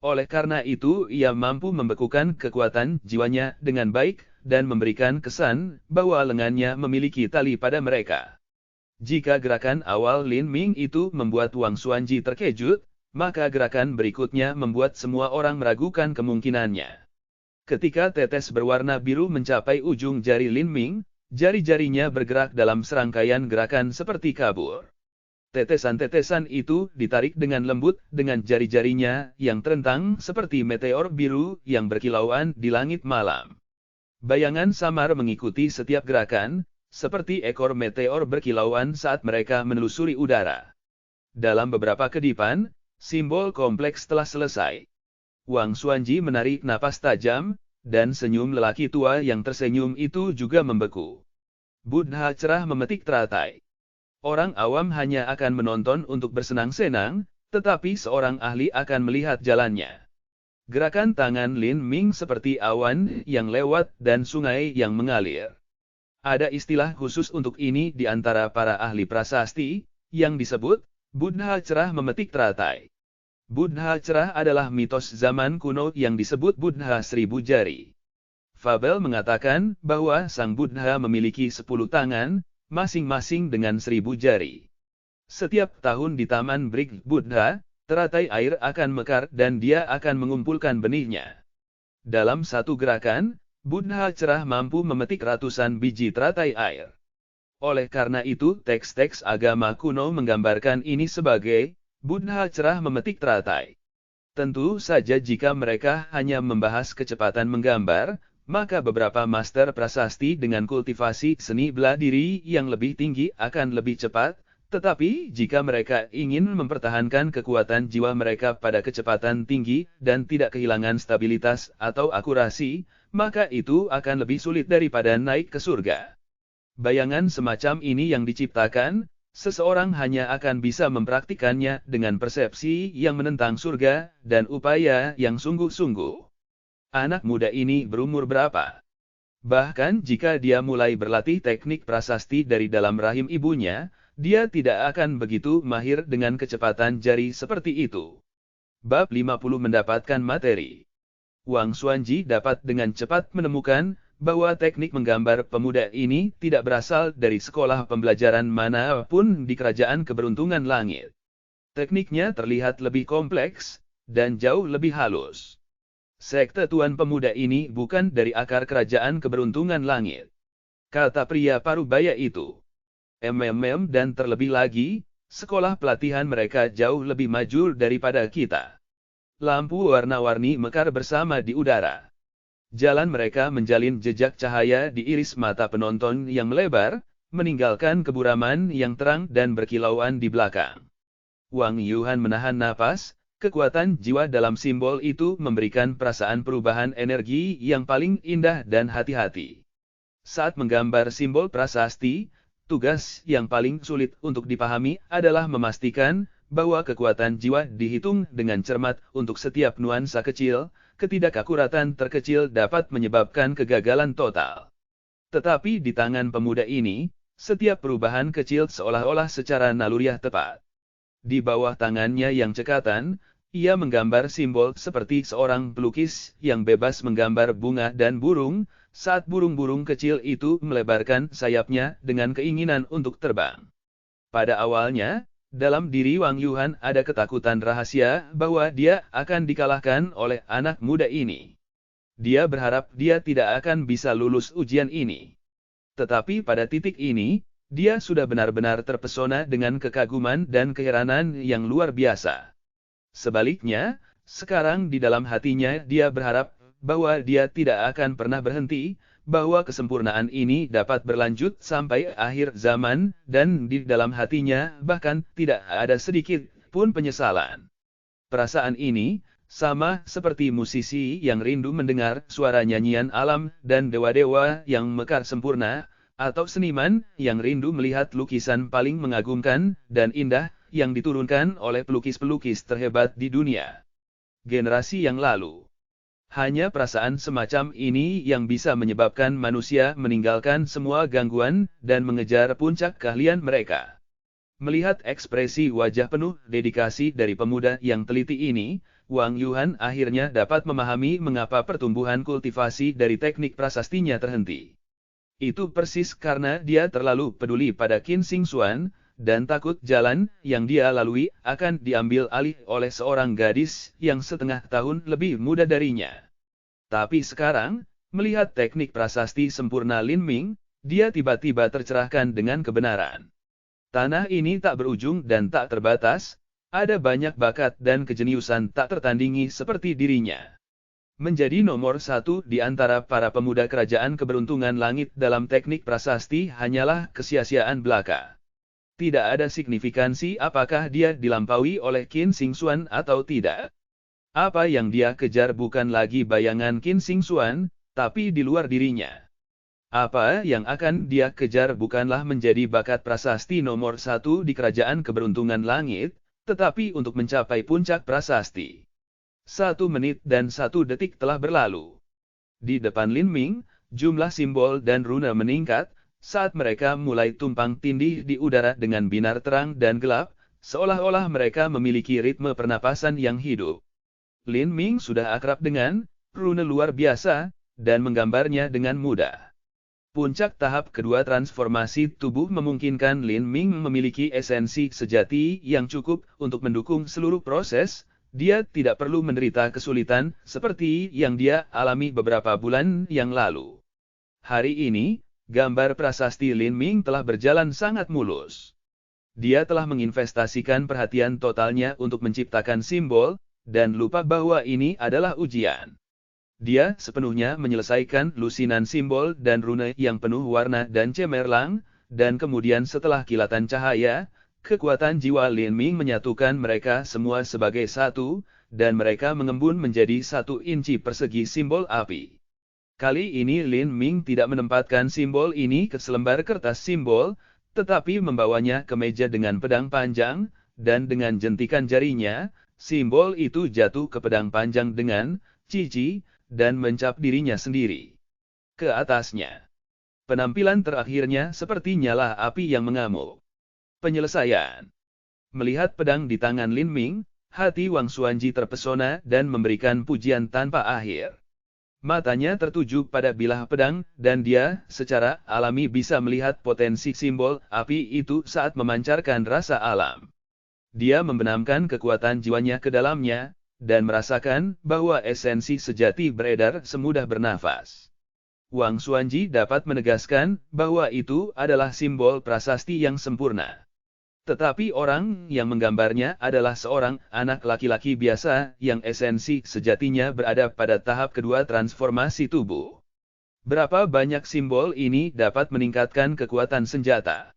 Oleh karena itu ia mampu membekukan kekuatan jiwanya dengan baik, dan memberikan kesan bahwa lengannya memiliki tali pada mereka. Jika gerakan awal Lin Ming itu membuat Wang Xuanji terkejut, maka gerakan berikutnya membuat semua orang meragukan kemungkinannya. Ketika tetes berwarna biru mencapai ujung jari Lin Ming, jari-jarinya bergerak dalam serangkaian gerakan seperti kabur. Tetesan-tetesan itu ditarik dengan lembut dengan jari-jarinya yang terentang seperti meteor biru yang berkilauan di langit malam. Bayangan samar mengikuti setiap gerakan, seperti ekor meteor berkilauan saat mereka menelusuri udara. Dalam beberapa kedipan, simbol kompleks telah selesai. Wang Xuanji menarik napas tajam, dan senyum lelaki tua yang tersenyum itu juga membeku. Buddha cerah memetik teratai. Orang awam hanya akan menonton untuk bersenang-senang, tetapi seorang ahli akan melihat jalannya. Gerakan tangan Lin Ming seperti awan yang lewat dan sungai yang mengalir. Ada istilah khusus untuk ini di antara para ahli prasasti, yang disebut, Buddha cerah memetik teratai. Buddha cerah adalah mitos zaman kuno yang disebut Buddha seribu jari. Fabel mengatakan bahwa sang Buddha memiliki 10 tangan, masing-masing dengan 1000 jari. Setiap tahun di Taman Brig Buddha, teratai air akan mekar dan dia akan mengumpulkan benihnya. Dalam satu gerakan, Buddha cerah mampu memetik ratusan biji teratai air. Oleh karena itu, teks-teks agama kuno menggambarkan ini sebagai Buddha cerah memetik teratai. Tentu saja jika mereka hanya membahas kecepatan menggambar, maka beberapa master prasasti dengan kultivasi seni bela diri yang lebih tinggi akan lebih cepat, tetapi jika mereka ingin mempertahankan kekuatan jiwa mereka pada kecepatan tinggi dan tidak kehilangan stabilitas atau akurasi, maka itu akan lebih sulit daripada naik ke surga. Bayangan semacam ini yang diciptakan, seseorang hanya akan bisa mempraktikannya dengan persepsi yang menentang surga dan upaya yang sungguh-sungguh. Anak muda ini berumur berapa? Bahkan jika dia mulai berlatih teknik prasasti dari dalam rahim ibunya, dia tidak akan begitu mahir dengan kecepatan jari seperti itu. Bab 50 mendapatkan materi. Wang Xuanji dapat dengan cepat menemukan bahwa teknik menggambar pemuda ini tidak berasal dari sekolah pembelajaran manapun di kerajaan keberuntungan langit. Tekniknya terlihat lebih kompleks dan jauh lebih halus. Sekte Tuan Pemuda ini bukan dari akar kerajaan keberuntungan langit. Kata pria parubaya itu. Dan terlebih lagi, sekolah pelatihan mereka jauh lebih maju daripada kita. Lampu warna-warni mekar bersama di udara. Jalan mereka menjalin jejak cahaya di iris mata penonton yang melebar, meninggalkan keburaman yang terang dan berkilauan di belakang. Wang Yuhan menahan napas, kekuatan jiwa dalam simbol itu memberikan perasaan perubahan energi yang paling indah dan hati-hati. Saat menggambar simbol prasasti, tugas yang paling sulit untuk dipahami adalah memastikan bahwa kekuatan jiwa dihitung dengan cermat untuk setiap nuansa kecil, ketidakakuratan terkecil dapat menyebabkan kegagalan total. Tetapi di tangan pemuda ini, setiap perubahan kecil seolah-olah secara naluriah tepat. Di bawah tangannya yang cekatan, ia menggambar simbol seperti seorang pelukis yang bebas menggambar bunga dan burung, saat burung-burung kecil itu melebarkan sayapnya dengan keinginan untuk terbang. Pada awalnya, dalam diri Wang Yuhan ada ketakutan rahasia bahwa dia akan dikalahkan oleh anak muda ini. Dia berharap dia tidak akan bisa lulus ujian ini. Tetapi pada titik ini, dia sudah benar-benar terpesona dengan kekaguman dan keheranan yang luar biasa. Sebaliknya, sekarang di dalam hatinya dia berharap bahwa dia tidak akan pernah berhenti, bahwa kesempurnaan ini dapat berlanjut sampai akhir zaman, dan di dalam hatinya bahkan tidak ada sedikit pun penyesalan. Perasaan ini, sama seperti musisi yang rindu mendengar suara nyanyian alam dan dewa-dewa yang mekar sempurna, atau seniman yang rindu melihat lukisan paling mengagumkan dan indah yang diturunkan oleh pelukis-pelukis terhebat di dunia. Generasi yang lalu. Hanya perasaan semacam ini yang bisa menyebabkan manusia meninggalkan semua gangguan dan mengejar puncak keahlian mereka. Melihat ekspresi wajah penuh dedikasi dari pemuda yang teliti ini, Wang Yuhan akhirnya dapat memahami mengapa pertumbuhan kultivasi dari teknik prasastinya terhenti. Itu persis karena dia terlalu peduli pada Qin Xing Xuan, dan takut jalan yang dia lalui akan diambil alih oleh seorang gadis yang setengah tahun lebih muda darinya. Tapi sekarang, melihat teknik prasasti sempurna Lin Ming, dia tiba-tiba tercerahkan dengan kebenaran. Tanah ini tak berujung dan tak terbatas, ada banyak bakat dan kejeniusan tak tertandingi seperti dirinya. Menjadi nomor satu di antara para pemuda kerajaan keberuntungan langit dalam teknik prasasti hanyalah kesia-siaan belaka. Tidak ada signifikansi apakah dia dilampaui oleh Qin Xing Xuan atau tidak. Apa yang dia kejar bukan lagi bayangan Qin Xing Xuan, tapi di luar dirinya. Apa yang akan dia kejar bukanlah menjadi bakat prasasti nomor satu di kerajaan keberuntungan langit, tetapi untuk mencapai puncak prasasti. 1 menit dan 1 detik telah berlalu. Di depan Lin Ming, jumlah simbol dan runa meningkat, Saat mereka mulai tumpang tindih di udara dengan binar terang dan gelap, seolah-olah mereka memiliki ritme pernapasan yang hidup. Lin Ming sudah akrab dengan rune luar biasa, dan menggambarnya dengan mudah. Puncak tahap kedua transformasi tubuh memungkinkan Lin Ming memiliki esensi sejati yang cukup untuk mendukung seluruh proses. Dia tidak perlu menderita kesulitan seperti yang dia alami beberapa bulan yang lalu. Hari ini, gambar prasasti Lin Ming telah berjalan sangat mulus. Dia telah menginvestasikan perhatian totalnya untuk menciptakan simbol, dan lupa bahwa ini adalah ujian. Dia sepenuhnya menyelesaikan lusinan simbol dan rune yang penuh warna dan cemerlang, dan kemudian setelah kilatan cahaya, kekuatan jiwa Lin Ming menyatukan mereka semua sebagai satu, dan mereka mengembun menjadi 1 inci persegi simbol api. Kali ini Lin Ming tidak menempatkan simbol ini ke selembar kertas simbol, tetapi membawanya ke meja dengan pedang panjang, dan dengan jentikan jarinya, simbol itu jatuh ke pedang panjang dengan cici, dan mencap dirinya sendiri ke atasnya. Penampilan terakhirnya seperti nyala api yang mengamuk. Penyelesaian. Melihat pedang di tangan Lin Ming, hati Wang Xuanji terpesona dan memberikan pujian tanpa akhir. Matanya tertuju pada bilah pedang, dan dia secara alami bisa melihat potensi simbol api itu saat memancarkan rasa alam. Dia membenamkan kekuatan jiwanya ke dalamnya, dan merasakan bahwa esensi sejati beredar semudah bernafas. Wang Xuanji dapat menegaskan bahwa itu adalah simbol prasasti yang sempurna. Tetapi orang yang menggambarnya adalah seorang anak laki-laki biasa yang esensi sejatinya berada pada tahap kedua transformasi tubuh. Berapa banyak simbol ini dapat meningkatkan kekuatan senjata?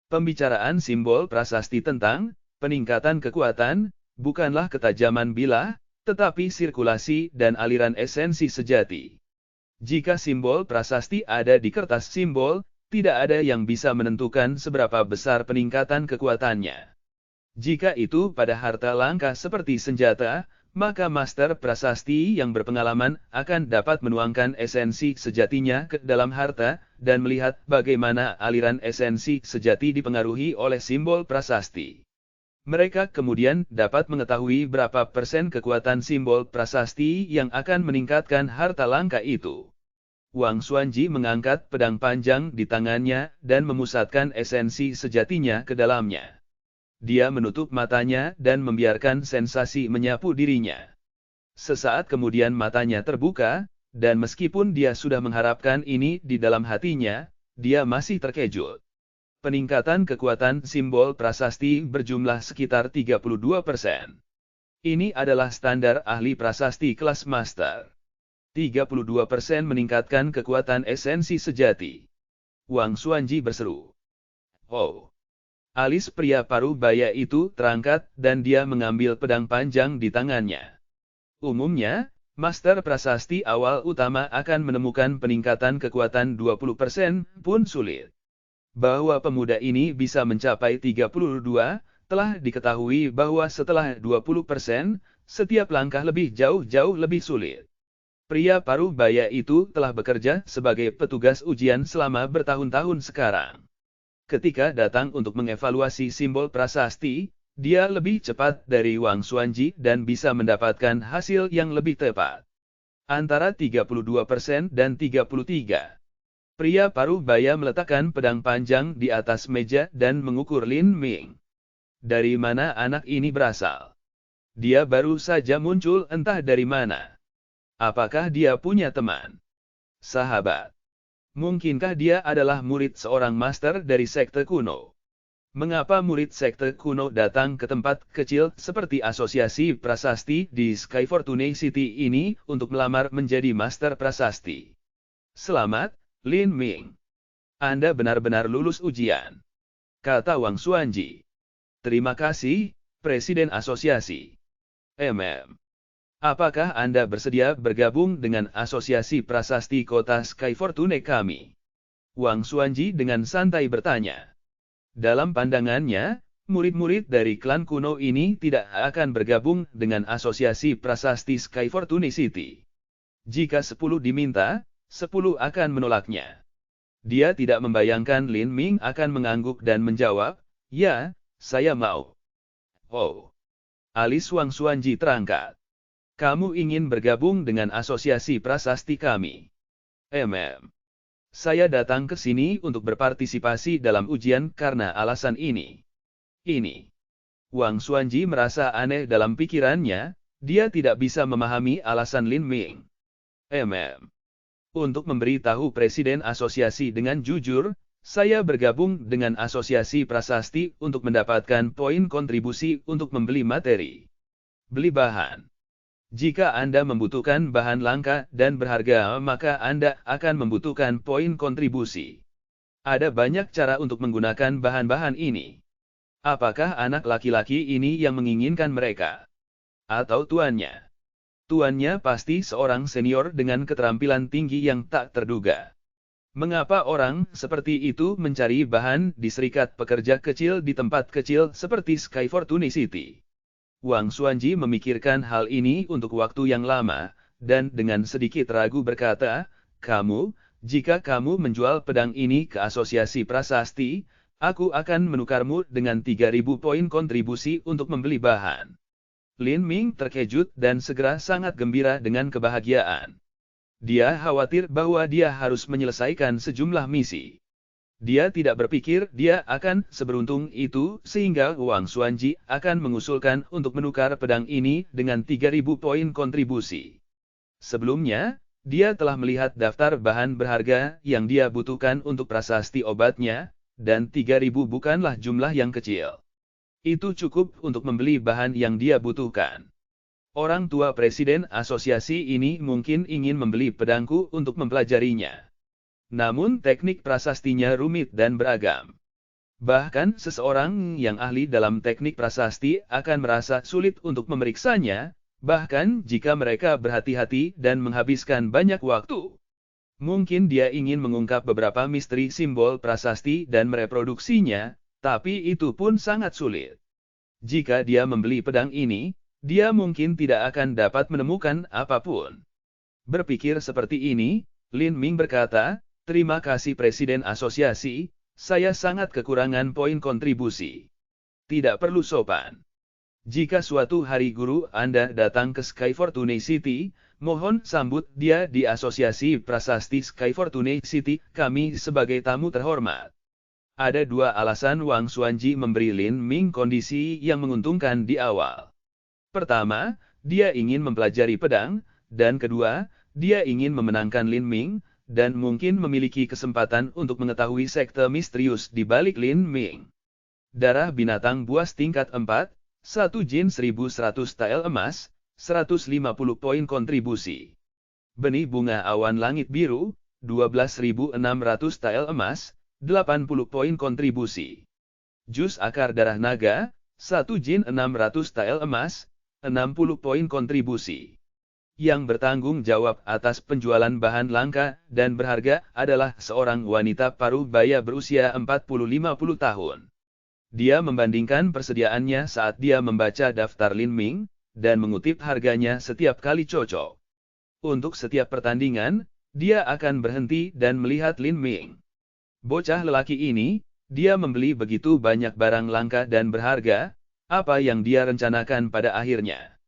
Pembicaraan simbol prasasti tentang peningkatan kekuatan bukanlah ketajaman bilah, tetapi sirkulasi dan aliran esensi sejati. Jika simbol prasasti ada di kertas simbol, tidak ada yang bisa menentukan seberapa besar peningkatan kekuatannya. Jika itu pada harta langka seperti senjata, maka master prasasti yang berpengalaman akan dapat menuangkan esensi sejatinya ke dalam harta, dan melihat bagaimana aliran esensi sejati dipengaruhi oleh simbol prasasti. Mereka kemudian dapat mengetahui berapa persen kekuatan simbol prasasti yang akan meningkatkan harta langka itu. Wang Xuanji mengangkat pedang panjang di tangannya dan memusatkan esensi sejatinya ke dalamnya. Dia menutup matanya dan membiarkan sensasi menyapu dirinya. Sesaat kemudian matanya terbuka, dan meskipun dia sudah mengharapkan ini di dalam hatinya, dia masih terkejut. Peningkatan kekuatan simbol prasasti berjumlah sekitar 32%. Ini adalah standar ahli prasasti kelas master. 32% meningkatkan kekuatan esensi sejati. Wang Xuanji berseru. Oh! Alis pria paruh baya itu terangkat dan dia mengambil pedang panjang di tangannya. Umumnya, master prasasti awal utama akan menemukan peningkatan kekuatan 20% pun sulit. Bahwa pemuda ini bisa mencapai 32, telah diketahui bahwa setelah 20%, setiap langkah lebih jauh lebih sulit. Pria paruh baya itu telah bekerja sebagai petugas ujian selama bertahun-tahun sekarang. Ketika datang untuk mengevaluasi simbol prasasti, dia lebih cepat dari Wang Xuanji dan bisa mendapatkan hasil yang lebih tepat. Antara 32% dan 33%. Pria paruh baya meletakkan pedang panjang di atas meja dan mengukur Lin Ming. Dari mana anak ini berasal? Dia baru saja muncul entah dari mana. Apakah dia punya teman? Sahabat? Mungkinkah dia adalah murid seorang master dari sekte kuno? Mengapa murid sekte kuno datang ke tempat kecil seperti asosiasi prasasti di Sky Fortune City ini untuk melamar menjadi master prasasti? Selamat, Lin Ming. Anda benar-benar lulus ujian, kata Wang Xuanji. Terima kasih, Presiden Asosiasi. Apakah Anda bersedia bergabung dengan Asosiasi Prasasti Kota Sky Fortune kami? Wang Xuanji dengan santai bertanya. Dalam pandangannya, murid-murid dari klan kuno ini tidak akan bergabung dengan Asosiasi Prasasti Sky Fortune City. Jika 10 diminta, 10 akan menolaknya. Dia tidak membayangkan Lin Ming akan mengangguk dan menjawab, "Ya, saya mau." Oh. Alis Wang Xuanji terangkat. "Kamu ingin bergabung dengan asosiasi prasasti kami?" Saya datang ke sini untuk berpartisipasi dalam ujian karena alasan ini. Ini. Wang Xuanji merasa aneh dalam pikirannya, dia tidak bisa memahami alasan Lin Ming. Untuk memberitahu Presiden Asosiasi dengan jujur, saya bergabung dengan Asosiasi Prasasti untuk mendapatkan poin kontribusi untuk membeli materi. Beli bahan. Jika Anda membutuhkan bahan langka dan berharga, maka Anda akan membutuhkan poin kontribusi. Ada banyak cara untuk menggunakan bahan-bahan ini. Apakah anak laki-laki ini yang menginginkan mereka? Atau tuannya? Tuannya pasti seorang senior dengan keterampilan tinggi yang tak terduga. Mengapa orang seperti itu mencari bahan di serikat pekerja kecil di tempat kecil seperti Sky Fortune City? Wang Xuanji memikirkan hal ini untuk waktu yang lama, dan dengan sedikit ragu berkata, jika kamu menjual pedang ini ke asosiasi prasasti, aku akan menukarmu dengan 3.000 poin kontribusi untuk membeli bahan. Lin Ming terkejut dan segera sangat gembira dengan kebahagiaan. Dia khawatir bahwa dia harus menyelesaikan sejumlah misi. Dia tidak berpikir dia akan seberuntung itu sehingga Wang Xuanji akan mengusulkan untuk menukar pedang ini dengan 3.000 poin kontribusi. Sebelumnya, dia telah melihat daftar bahan berharga yang dia butuhkan untuk prasasti obatnya, dan 3.000 bukanlah jumlah yang kecil. Itu cukup untuk membeli bahan yang dia butuhkan. Orang tua Presiden Asosiasi ini mungkin ingin membeli pedangku untuk mempelajarinya. Namun teknik prasastinya rumit dan beragam. Bahkan seseorang yang ahli dalam teknik prasasti akan merasa sulit untuk memeriksanya, bahkan jika mereka berhati-hati dan menghabiskan banyak waktu. Mungkin dia ingin mengungkap beberapa misteri simbol prasasti dan mereproduksinya, tapi itu pun sangat sulit. Jika dia membeli pedang ini, dia mungkin tidak akan dapat menemukan apapun. Berpikir seperti ini, Lin Ming berkata, "Terima kasih Presiden Asosiasi, saya sangat kekurangan poin kontribusi. Tidak perlu sopan. Jika suatu hari guru Anda datang ke Sky Fortune City, mohon sambut dia di Asosiasi Prasasti Sky Fortune City, kami sebagai tamu terhormat." Ada dua alasan Wang Xuanji memberi Lin Ming kondisi yang menguntungkan di awal. Pertama, dia ingin mempelajari pedang, dan kedua, dia ingin memenangkan Lin Ming, dan mungkin memiliki kesempatan untuk mengetahui sekte misterius di balik Lin Ming. Darah binatang buas tingkat 4, 1 jin 1100 tael emas, 150 poin kontribusi. Benih bunga awan langit biru, 12.600 tael emas, 80 poin kontribusi. Jus akar darah naga, 1 jin 600 tael emas, 60 poin kontribusi. Yang bertanggung jawab atas penjualan bahan langka dan berharga adalah seorang wanita paruh baya berusia 40-50 tahun. Dia membandingkan persediaannya saat dia membaca daftar Lin Ming, dan mengutip harganya setiap kali cocok. Untuk setiap pertandingan, dia akan berhenti dan melihat Lin Ming. Bocah lelaki ini, dia membeli begitu banyak barang langka dan berharga, apa yang dia rencanakan pada akhirnya.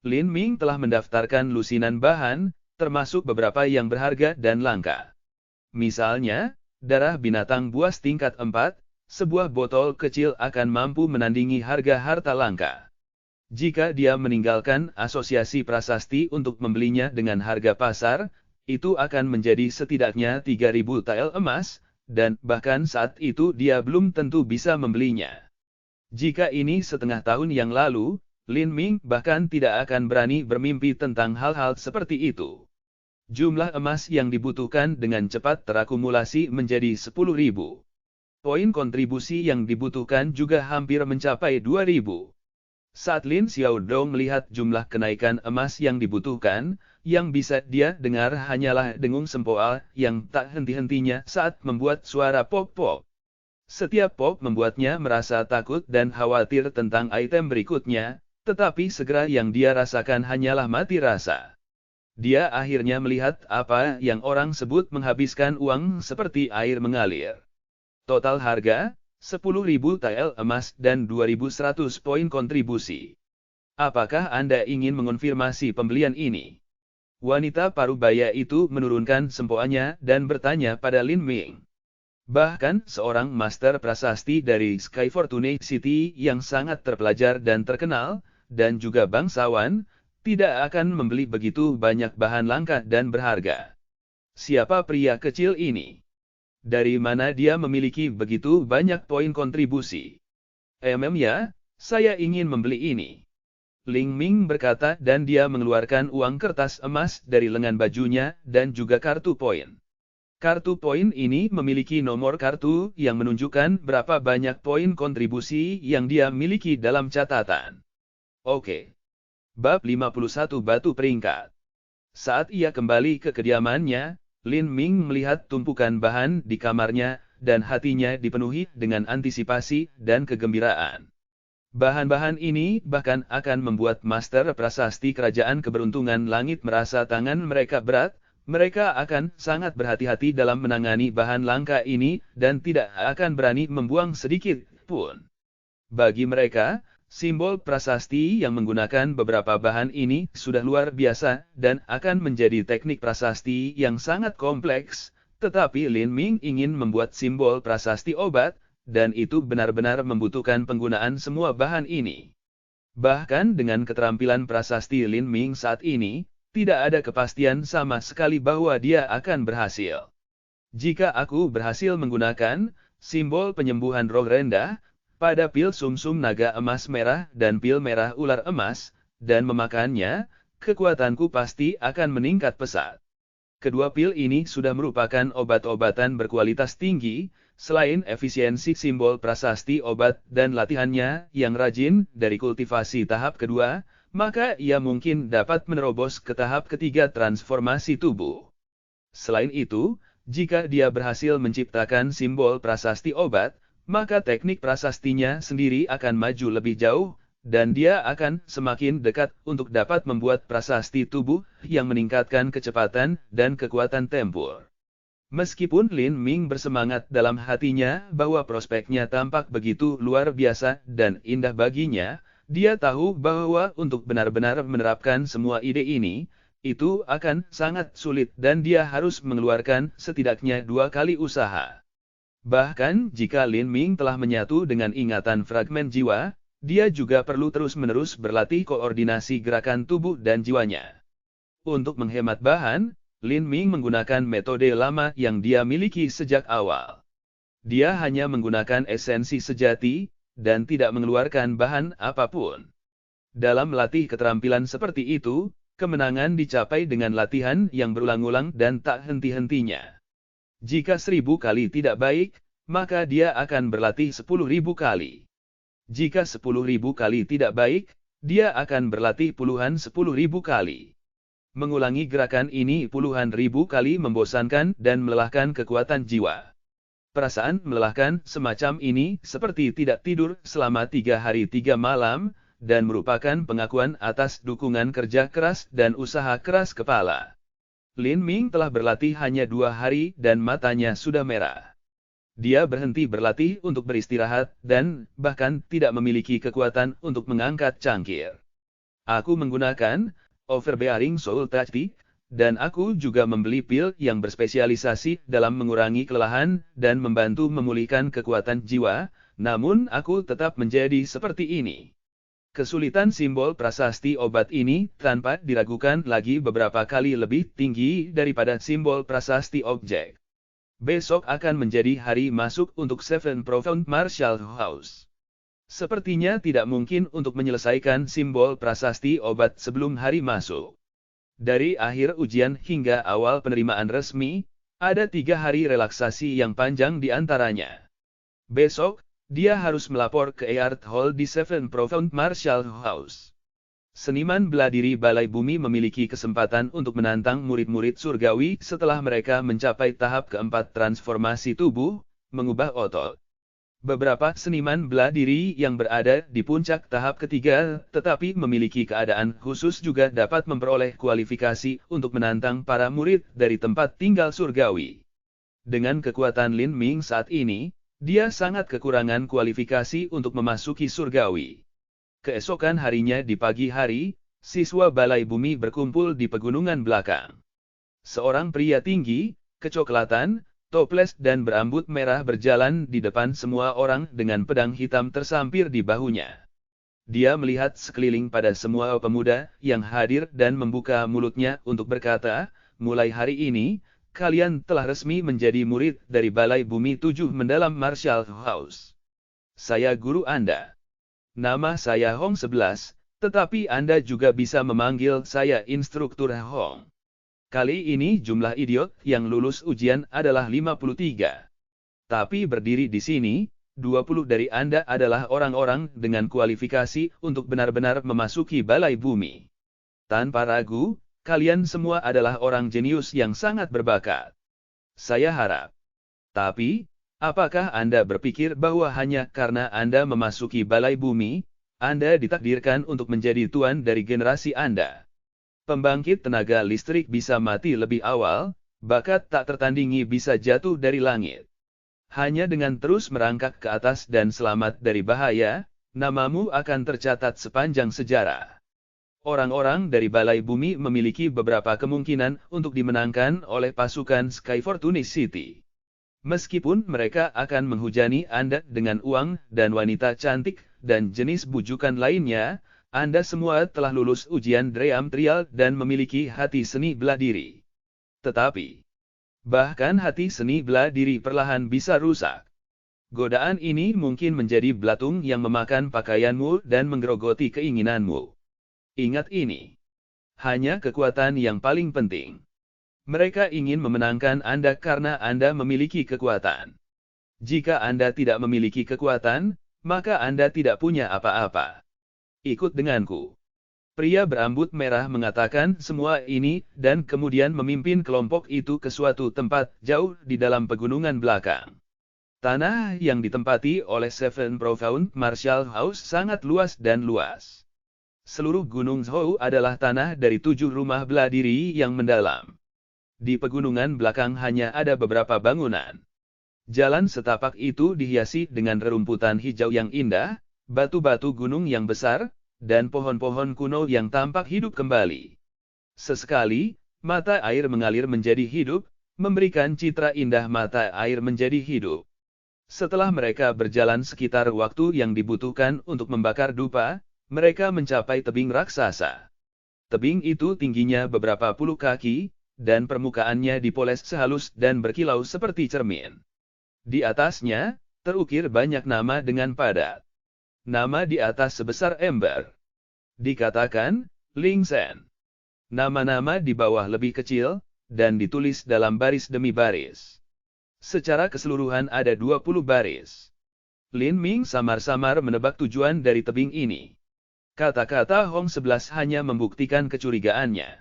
Lin Ming telah mendaftarkan lusinan bahan, termasuk beberapa yang berharga dan langka. Misalnya, darah binatang buas tingkat 4, sebuah botol kecil akan mampu menandingi harga harta langka. Jika dia meninggalkan asosiasi prasasti untuk membelinya dengan harga pasar, itu akan menjadi setidaknya 3.000 tael emas, dan bahkan saat itu dia belum tentu bisa membelinya. Jika ini setengah tahun yang lalu, Lin Ming bahkan tidak akan berani bermimpi tentang hal-hal seperti itu. Jumlah emas yang dibutuhkan dengan cepat terakumulasi menjadi 10.000. Poin kontribusi yang dibutuhkan juga hampir mencapai 2.000. Saat Lin Xiaodong melihat jumlah kenaikan emas yang dibutuhkan, yang bisa dia dengar hanyalah dengung sempoal yang tak henti-hentinya saat membuat suara pop-pop. Setiap pop membuatnya merasa takut dan khawatir tentang item berikutnya, tetapi segera yang dia rasakan hanyalah mati rasa. Dia akhirnya melihat apa yang orang sebut menghabiskan uang seperti air mengalir. Total harga, 10.000 tael emas dan 2.100 poin kontribusi. Apakah Anda ingin mengonfirmasi pembelian ini? Wanita parubaya itu menurunkan sempoannya dan bertanya pada Lin Ming. Bahkan seorang master prasasti dari Sky Fortune City yang sangat terpelajar dan terkenal, dan juga bangsawan, tidak akan membeli begitu banyak bahan langka dan berharga. Siapa pria kecil ini? Dari mana dia memiliki begitu banyak poin kontribusi? Ya, saya ingin membeli ini. Ling Ming berkata dan dia mengeluarkan uang kertas emas dari lengan bajunya dan juga kartu poin. Kartu poin ini memiliki nomor kartu yang menunjukkan berapa banyak poin kontribusi yang dia miliki dalam catatan. Oke. Bab 51 Batu Peringkat. Saat ia kembali ke kediamannya, Lin Ming melihat tumpukan bahan di kamarnya, dan hatinya dipenuhi dengan antisipasi dan kegembiraan. Bahan-bahan ini bahkan akan membuat Master Prasasti Kerajaan Keberuntungan Langit merasa tangan mereka berat. Mereka akan sangat berhati-hati dalam menangani bahan langka ini, dan tidak akan berani membuang sedikit pun. Bagi mereka, simbol prasasti yang menggunakan beberapa bahan ini sudah luar biasa, dan akan menjadi teknik prasasti yang sangat kompleks, tetapi Lin Ming ingin membuat simbol prasasti obat, dan itu benar-benar membutuhkan penggunaan semua bahan ini. Bahkan dengan keterampilan prasasti Lin Ming saat ini, tidak ada kepastian sama sekali bahwa dia akan berhasil. Jika aku berhasil menggunakan simbol penyembuhan roh rendah, pada pil sumsum naga emas merah dan pil merah ular emas, dan memakannya, kekuatanku pasti akan meningkat pesat. Kedua pil ini sudah merupakan obat-obatan berkualitas tinggi, selain efisiensi simbol prasasti obat dan latihannya yang rajin dari kultivasi tahap kedua, maka ia mungkin dapat menerobos ke tahap ketiga transformasi tubuh. Selain itu, jika dia berhasil menciptakan simbol prasasti obat, maka teknik prasastinya sendiri akan maju lebih jauh, dan dia akan semakin dekat untuk dapat membuat prasasti tubuh yang meningkatkan kecepatan dan kekuatan tempur. Meskipun Lin Ming bersemangat dalam hatinya bahwa prospeknya tampak begitu luar biasa dan indah baginya, dia tahu bahwa untuk benar-benar menerapkan semua ide ini, itu akan sangat sulit dan dia harus mengeluarkan setidaknya 2 kali usaha. Bahkan jika Lin Ming telah menyatu dengan ingatan fragmen jiwa, dia juga perlu terus-menerus berlatih koordinasi gerakan tubuh dan jiwanya. Untuk menghemat bahan, Lin Ming menggunakan metode lama yang dia miliki sejak awal. Dia hanya menggunakan esensi sejati, dan tidak mengeluarkan bahan apapun. Dalam melatih keterampilan seperti itu, kemenangan dicapai dengan latihan yang berulang-ulang dan tak henti-hentinya. Jika 1000 kali tidak baik, maka dia akan berlatih 10.000 kali. Jika 10.000 kali tidak baik, dia akan berlatih puluhan 10.000 kali. Mengulangi gerakan ini puluhan ribu kali membosankan dan melelahkan kekuatan jiwa. Perasaan melelahkan semacam ini seperti tidak tidur selama 3 hari 3 malam, dan merupakan pengakuan atas dukungan kerja keras dan usaha keras kepala. Lin Ming telah berlatih hanya 2 hari dan matanya sudah merah. Dia berhenti berlatih untuk beristirahat dan bahkan tidak memiliki kekuatan untuk mengangkat cangkir. Aku menggunakan Overbearing Soul Tactic, dan aku juga membeli pil yang berspesialisasi dalam mengurangi kelelahan dan membantu memulihkan kekuatan jiwa, namun aku tetap menjadi seperti ini. Kesulitan simbol prasasti obat ini tanpa diragukan lagi beberapa kali lebih tinggi daripada simbol prasasti objek. Besok akan menjadi hari masuk untuk Seven Profound Martial House. Sepertinya tidak mungkin untuk menyelesaikan simbol prasasti obat sebelum hari masuk. Dari akhir ujian hingga awal penerimaan resmi, ada 3 hari relaksasi yang panjang di antaranya. Besok, dia harus melapor ke Art Hall di Seven Profound Martial House. Seniman bela diri Balai Bumi memiliki kesempatan untuk menantang murid-murid surgawi setelah mereka mencapai tahap keempat transformasi tubuh, mengubah otot. Beberapa seniman bela diri yang berada di puncak tahap ketiga, tetapi memiliki keadaan khusus juga dapat memperoleh kualifikasi untuk menantang para murid dari tempat tinggal surgawi. Dengan kekuatan Lin Ming saat ini, dia sangat kekurangan kualifikasi untuk memasuki surgawi. Keesokan harinya di pagi hari, siswa Balai Bumi berkumpul di pegunungan belakang. Seorang pria tinggi, kecoklatan, toples dan berambut merah berjalan di depan semua orang dengan pedang hitam tersampir di bahunya. Dia melihat sekeliling pada semua pemuda yang hadir dan membuka mulutnya untuk berkata, mulai hari ini, kalian telah resmi menjadi murid dari Balai Bumi 7 Mendalam Martial House. Saya guru Anda. Nama saya Hong 11, tetapi Anda juga bisa memanggil saya Instruktur Hong. Kali ini jumlah idiot yang lulus ujian adalah 53. Tapi berdiri di sini, 20 dari Anda adalah orang-orang dengan kualifikasi untuk benar-benar memasuki Balai Bumi. Tanpa ragu, kalian semua adalah orang jenius yang sangat berbakat. Saya harap. Tapi, apakah Anda berpikir bahwa hanya karena Anda memasuki Balai Bumi, Anda ditakdirkan untuk menjadi tuan dari generasi Anda? Pembangkit tenaga listrik bisa mati lebih awal, bakat tak tertandingi bisa jatuh dari langit. Hanya dengan terus merangkak ke atas dan selamat dari bahaya, namamu akan tercatat sepanjang sejarah. Orang-orang dari Balai Bumi memiliki beberapa kemungkinan untuk dimenangkan oleh pasukan Sky Fortune City. Meskipun mereka akan menghujani Anda dengan uang dan wanita cantik dan jenis bujukan lainnya, Anda semua telah lulus ujian Dream Trial dan memiliki hati seni bela diri. Tetapi, bahkan hati seni bela diri perlahan bisa rusak. Godaan ini mungkin menjadi belatung yang memakan pakaianmu dan menggerogoti keinginanmu. Ingat ini. Hanya kekuatan yang paling penting. Mereka ingin memenangkan Anda karena Anda memiliki kekuatan. Jika Anda tidak memiliki kekuatan, maka Anda tidak punya apa-apa. Ikut denganku. Pria berambut merah mengatakan semua ini dan kemudian memimpin kelompok itu ke suatu tempat jauh di dalam pegunungan belakang. Tanah yang ditempati oleh Seven Profound Martial House sangat luas dan luas. Seluruh Gunung Zhou adalah tanah dari 7 rumah bela diri yang mendalam. Di pegunungan belakang hanya ada beberapa bangunan. Jalan setapak itu dihiasi dengan rerumputan hijau yang indah, batu-batu gunung yang besar, dan pohon-pohon kuno yang tampak hidup kembali. Sesekali, mata air mengalir menjadi hidup, memberikan citra indah mata air menjadi hidup. Setelah mereka berjalan sekitar waktu yang dibutuhkan untuk membakar dupa, mereka mencapai tebing raksasa. Tebing itu tingginya beberapa puluh kaki, dan permukaannya dipoles sehalus dan berkilau seperti cermin. Di atasnya, terukir banyak nama dengan padat. Nama di atas sebesar ember. Dikatakan, Ling Sen. Nama-nama di bawah lebih kecil, dan ditulis dalam baris demi baris. Secara keseluruhan ada 20 baris. Lin Ming samar-samar menebak tujuan dari tebing ini. Kata-kata Hong 11 hanya membuktikan kecurigaannya.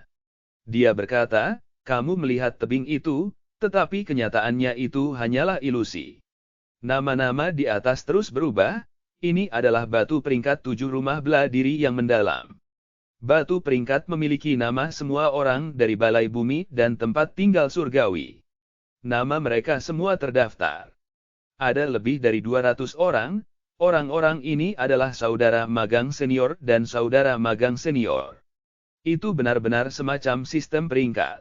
Dia berkata, kamu melihat tebing itu, tetapi kenyataannya itu hanyalah ilusi. Nama-nama di atas terus berubah. Ini adalah batu peringkat 7 rumah bela diri yang mendalam. Batu peringkat memiliki nama semua orang dari Balai Bumi dan tempat tinggal surgawi. Nama mereka semua terdaftar. Ada lebih dari 200 orang. Orang-orang ini adalah saudara magang senior dan saudara magang senior. Itu benar-benar semacam sistem peringkat.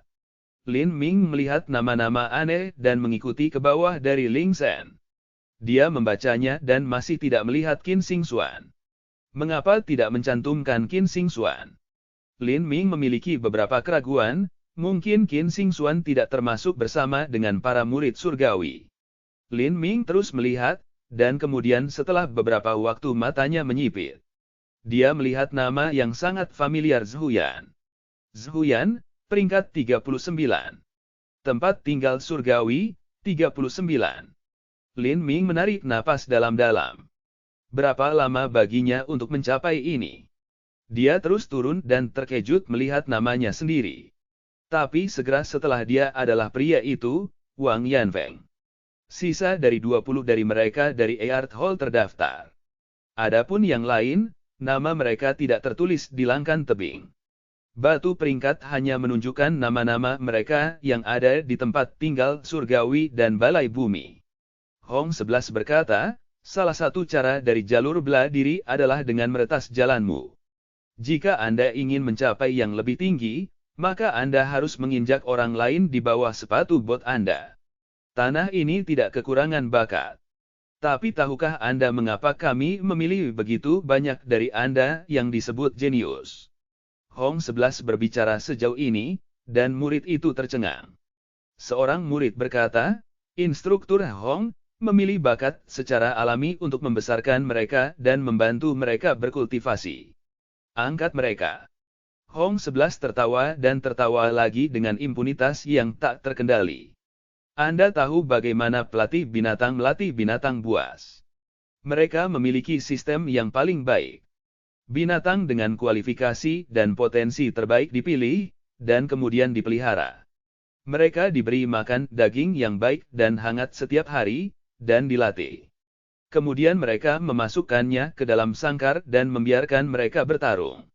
Lin Ming melihat nama-nama aneh dan mengikuti ke bawah dari Ling Sen. Dia membacanya dan masih tidak melihat Qin Xing Xuan. Mengapa tidak mencantumkan Qin Xing Xuan? Lin Ming memiliki beberapa keraguan, mungkin Qin Xing Xuan tidak termasuk bersama dengan para murid surgawi. Lin Ming terus melihat, dan kemudian setelah beberapa waktu matanya menyipit. Dia melihat nama yang sangat familiar Zhuyan. Zhuyan, peringkat 39. Tempat tinggal surgawi, 39. Lin Ming menarik napas dalam-dalam. Berapa lama baginya untuk mencapai ini? Dia terus turun dan terkejut melihat namanya sendiri. Tapi segera setelah dia adalah pria itu, Wang Yanfeng. Sisa dari 20 dari mereka dari Earth Hall terdaftar. Adapun yang lain, nama mereka tidak tertulis di langkan tebing. Batu peringkat hanya menunjukkan nama-nama mereka yang ada di tempat tinggal surgawi dan balai bumi. Hong 11 berkata, salah satu cara dari jalur bela diri adalah dengan meretas jalanmu. Jika Anda ingin mencapai yang lebih tinggi, maka Anda harus menginjak orang lain di bawah sepatu bot Anda. Tanah ini tidak kekurangan bakat. Tapi tahukah Anda mengapa kami memilih begitu banyak dari Anda yang disebut jenius? Hong 11 berbicara sejauh ini, dan murid itu tercengang. Seorang murid berkata, instruktur Hong memilih bakat secara alami untuk membesarkan mereka dan membantu mereka berkultivasi. Angkat mereka. Hong 11 tertawa dan tertawa lagi dengan impunitas yang tak terkendali. Anda tahu bagaimana pelatih binatang melatih binatang buas. Mereka memiliki sistem yang paling baik. Binatang dengan kualifikasi dan potensi terbaik dipilih, dan kemudian dipelihara. Mereka diberi makan daging yang baik dan hangat setiap hari, dan dilatih. Kemudian mereka memasukkannya ke dalam sangkar dan membiarkan mereka bertarung.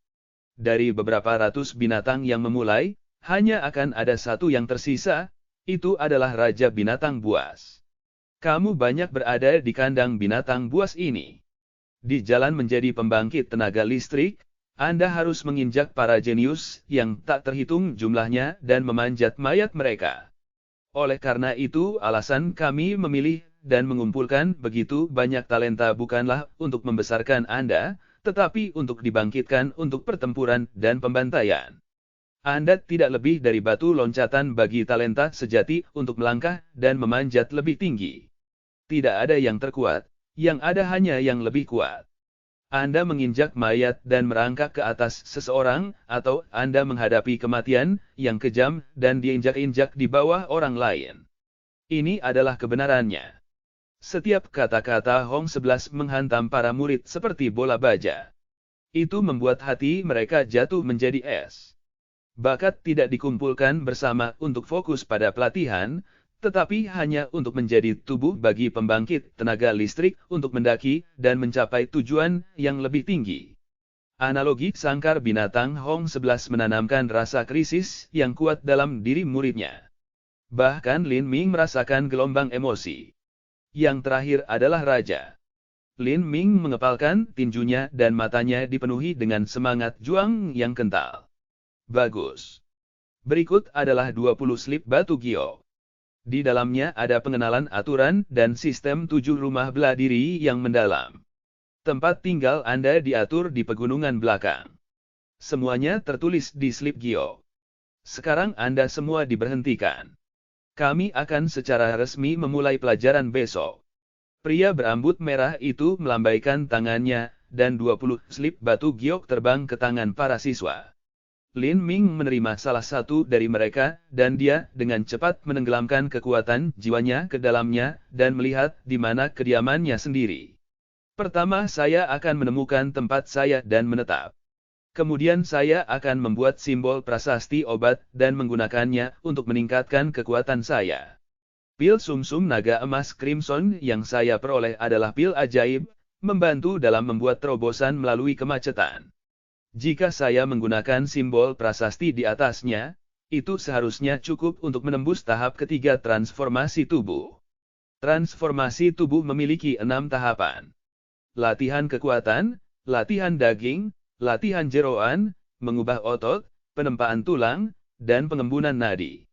Dari beberapa ratus binatang yang memulai, hanya akan ada satu yang tersisa. Itu adalah Raja Binatang Buas. Kamu banyak berada di kandang binatang buas ini. Di jalan menjadi pembangkit tenaga listrik, Anda harus menginjak para jenius yang tak terhitung jumlahnya dan memanjat mayat mereka. Oleh karena itu alasan kami memilih dan mengumpulkan begitu banyak talenta bukanlah untuk membesarkan Anda, tetapi untuk dibangkitkan untuk pertempuran dan pembantaian. Anda tidak lebih dari batu loncatan bagi talenta sejati untuk melangkah dan memanjat lebih tinggi. Tidak ada yang terkuat, yang ada hanya yang lebih kuat. Anda menginjak mayat dan merangkak ke atas seseorang, atau Anda menghadapi kematian yang kejam dan diinjak-injak di bawah orang lain. Ini adalah kebenarannya. Setiap kata-kata Hong 11 menghantam para murid seperti bola baja. Itu membuat hati mereka jatuh menjadi es. Bakat tidak dikumpulkan bersama untuk fokus pada pelatihan, tetapi hanya untuk menjadi tubuh bagi pembangkit tenaga listrik untuk mendaki dan mencapai tujuan yang lebih tinggi. Analogi sangkar binatang Hong 11 menanamkan rasa krisis yang kuat dalam diri muridnya. Bahkan Lin Ming merasakan gelombang emosi. Yang terakhir adalah Raja. Lin Ming mengepalkan tinjunya dan matanya dipenuhi dengan semangat juang yang kental. Bagus. Berikut adalah 20 slip batu giok. Di dalamnya ada pengenalan aturan dan sistem 7 rumah bela diri yang mendalam. Tempat tinggal Anda diatur di pegunungan belakang. Semuanya tertulis di slip giok. Sekarang Anda semua diberhentikan. Kami akan secara resmi memulai pelajaran besok. Pria berambut merah itu melambaikan tangannya, dan 20 slip batu giok terbang ke tangan para siswa. Lin Ming menerima salah satu dari mereka, dan dia dengan cepat menenggelamkan kekuatan jiwanya ke dalamnya, dan melihat di mana kediamannya sendiri. Pertama saya akan menemukan tempat saya dan menetap. Kemudian saya akan membuat simbol prasasti obat dan menggunakannya untuk meningkatkan kekuatan saya. Pil sumsum naga emas Crimson yang saya peroleh adalah pil ajaib, membantu dalam membuat terobosan melalui kemacetan. Jika saya menggunakan simbol prasasti di atasnya, itu seharusnya cukup untuk menembus tahap ketiga transformasi tubuh. Transformasi tubuh memiliki 6 tahapan. Latihan kekuatan, latihan daging, latihan jeroan, mengubah otot, penempaan tulang, dan pengembunan nadi.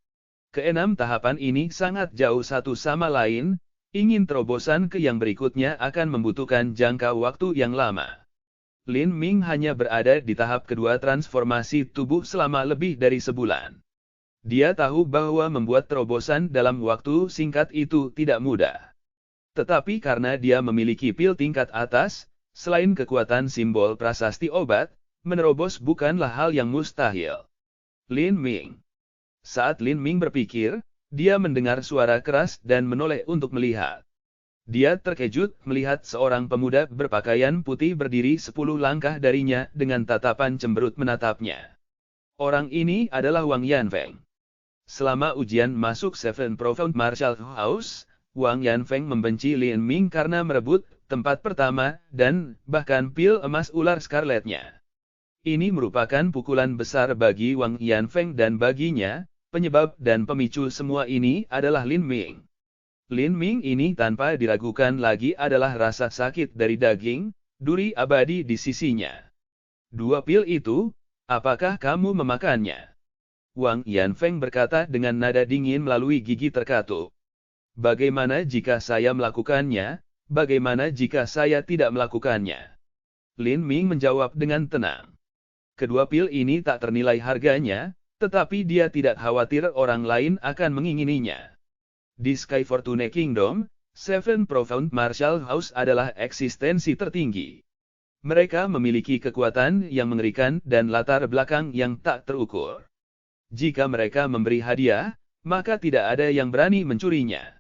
Keenam tahapan ini sangat jauh satu sama lain, ingin terobosan ke yang berikutnya akan membutuhkan jangka waktu yang lama. Lin Ming hanya berada di tahap kedua transformasi tubuh selama lebih dari sebulan. Dia tahu bahwa membuat terobosan dalam waktu singkat itu tidak mudah. Tetapi karena dia memiliki pil tingkat atas, selain kekuatan simbol prasasti obat, menerobos bukanlah hal yang mustahil. Lin Ming. Saat Lin Ming berpikir, dia mendengar suara keras dan menoleh untuk melihat. Dia terkejut melihat seorang pemuda berpakaian putih berdiri 10 langkah darinya dengan tatapan cemberut menatapnya. Orang ini adalah Wang Yanfeng. Selama ujian masuk Seven Profound Martial House, Wang Yanfeng membenci Lin Ming karena merebut tempat pertama dan bahkan pil emas ular scarletnya. Ini merupakan pukulan besar bagi Wang Yanfeng dan baginya, penyebab dan pemicu semua ini adalah Lin Ming. Lin Ming ini tanpa diragukan lagi adalah rasa sakit dari daging, duri abadi di sisinya. Dua pil itu, apakah kamu memakannya? Wang Yanfeng berkata dengan nada dingin melalui gigi terkatup. Bagaimana jika saya melakukannya? Bagaimana jika saya tidak melakukannya? Lin Ming menjawab dengan tenang. Kedua pil ini tak ternilai harganya, tetapi dia tidak khawatir orang lain akan mengingininya. Di Sky Fortune Kingdom, Seven Profound Martial House adalah eksistensi tertinggi. Mereka memiliki kekuatan yang mengerikan dan latar belakang yang tak terukur. Jika mereka memberi hadiah, maka tidak ada yang berani mencurinya.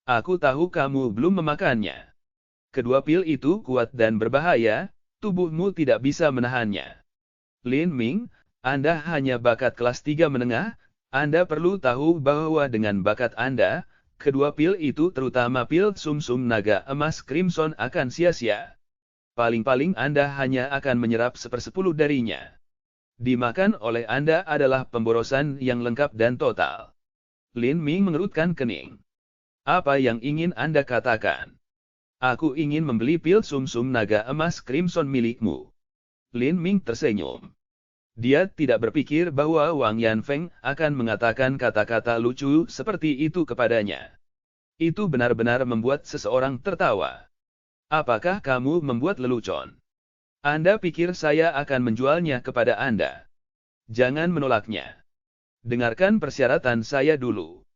Aku tahu kamu belum memakannya. Kedua pil itu kuat dan berbahaya, tubuhmu tidak bisa menahannya. Lin Ming, Anda hanya bakat kelas 3 menengah, Anda perlu tahu bahwa dengan bakat Anda, kedua pil itu terutama pil sumsum naga emas Crimson akan sia-sia. Paling-paling Anda hanya akan menyerap 1/10 darinya. Dimakan oleh Anda adalah pemborosan yang lengkap dan total. Lin Ming mengerutkan kening. Apa yang ingin Anda katakan? Aku ingin membeli pil sumsum naga emas Crimson milikmu. Lin Ming tersenyum. Dia tidak berpikir bahwa Wang Yanfeng akan mengatakan kata-kata lucu seperti itu kepadanya. Itu benar-benar membuat seseorang tertawa. Apakah kamu membuat lelucon? Anda pikir saya akan menjualnya kepada Anda? Jangan menolaknya. Dengarkan persyaratan saya dulu.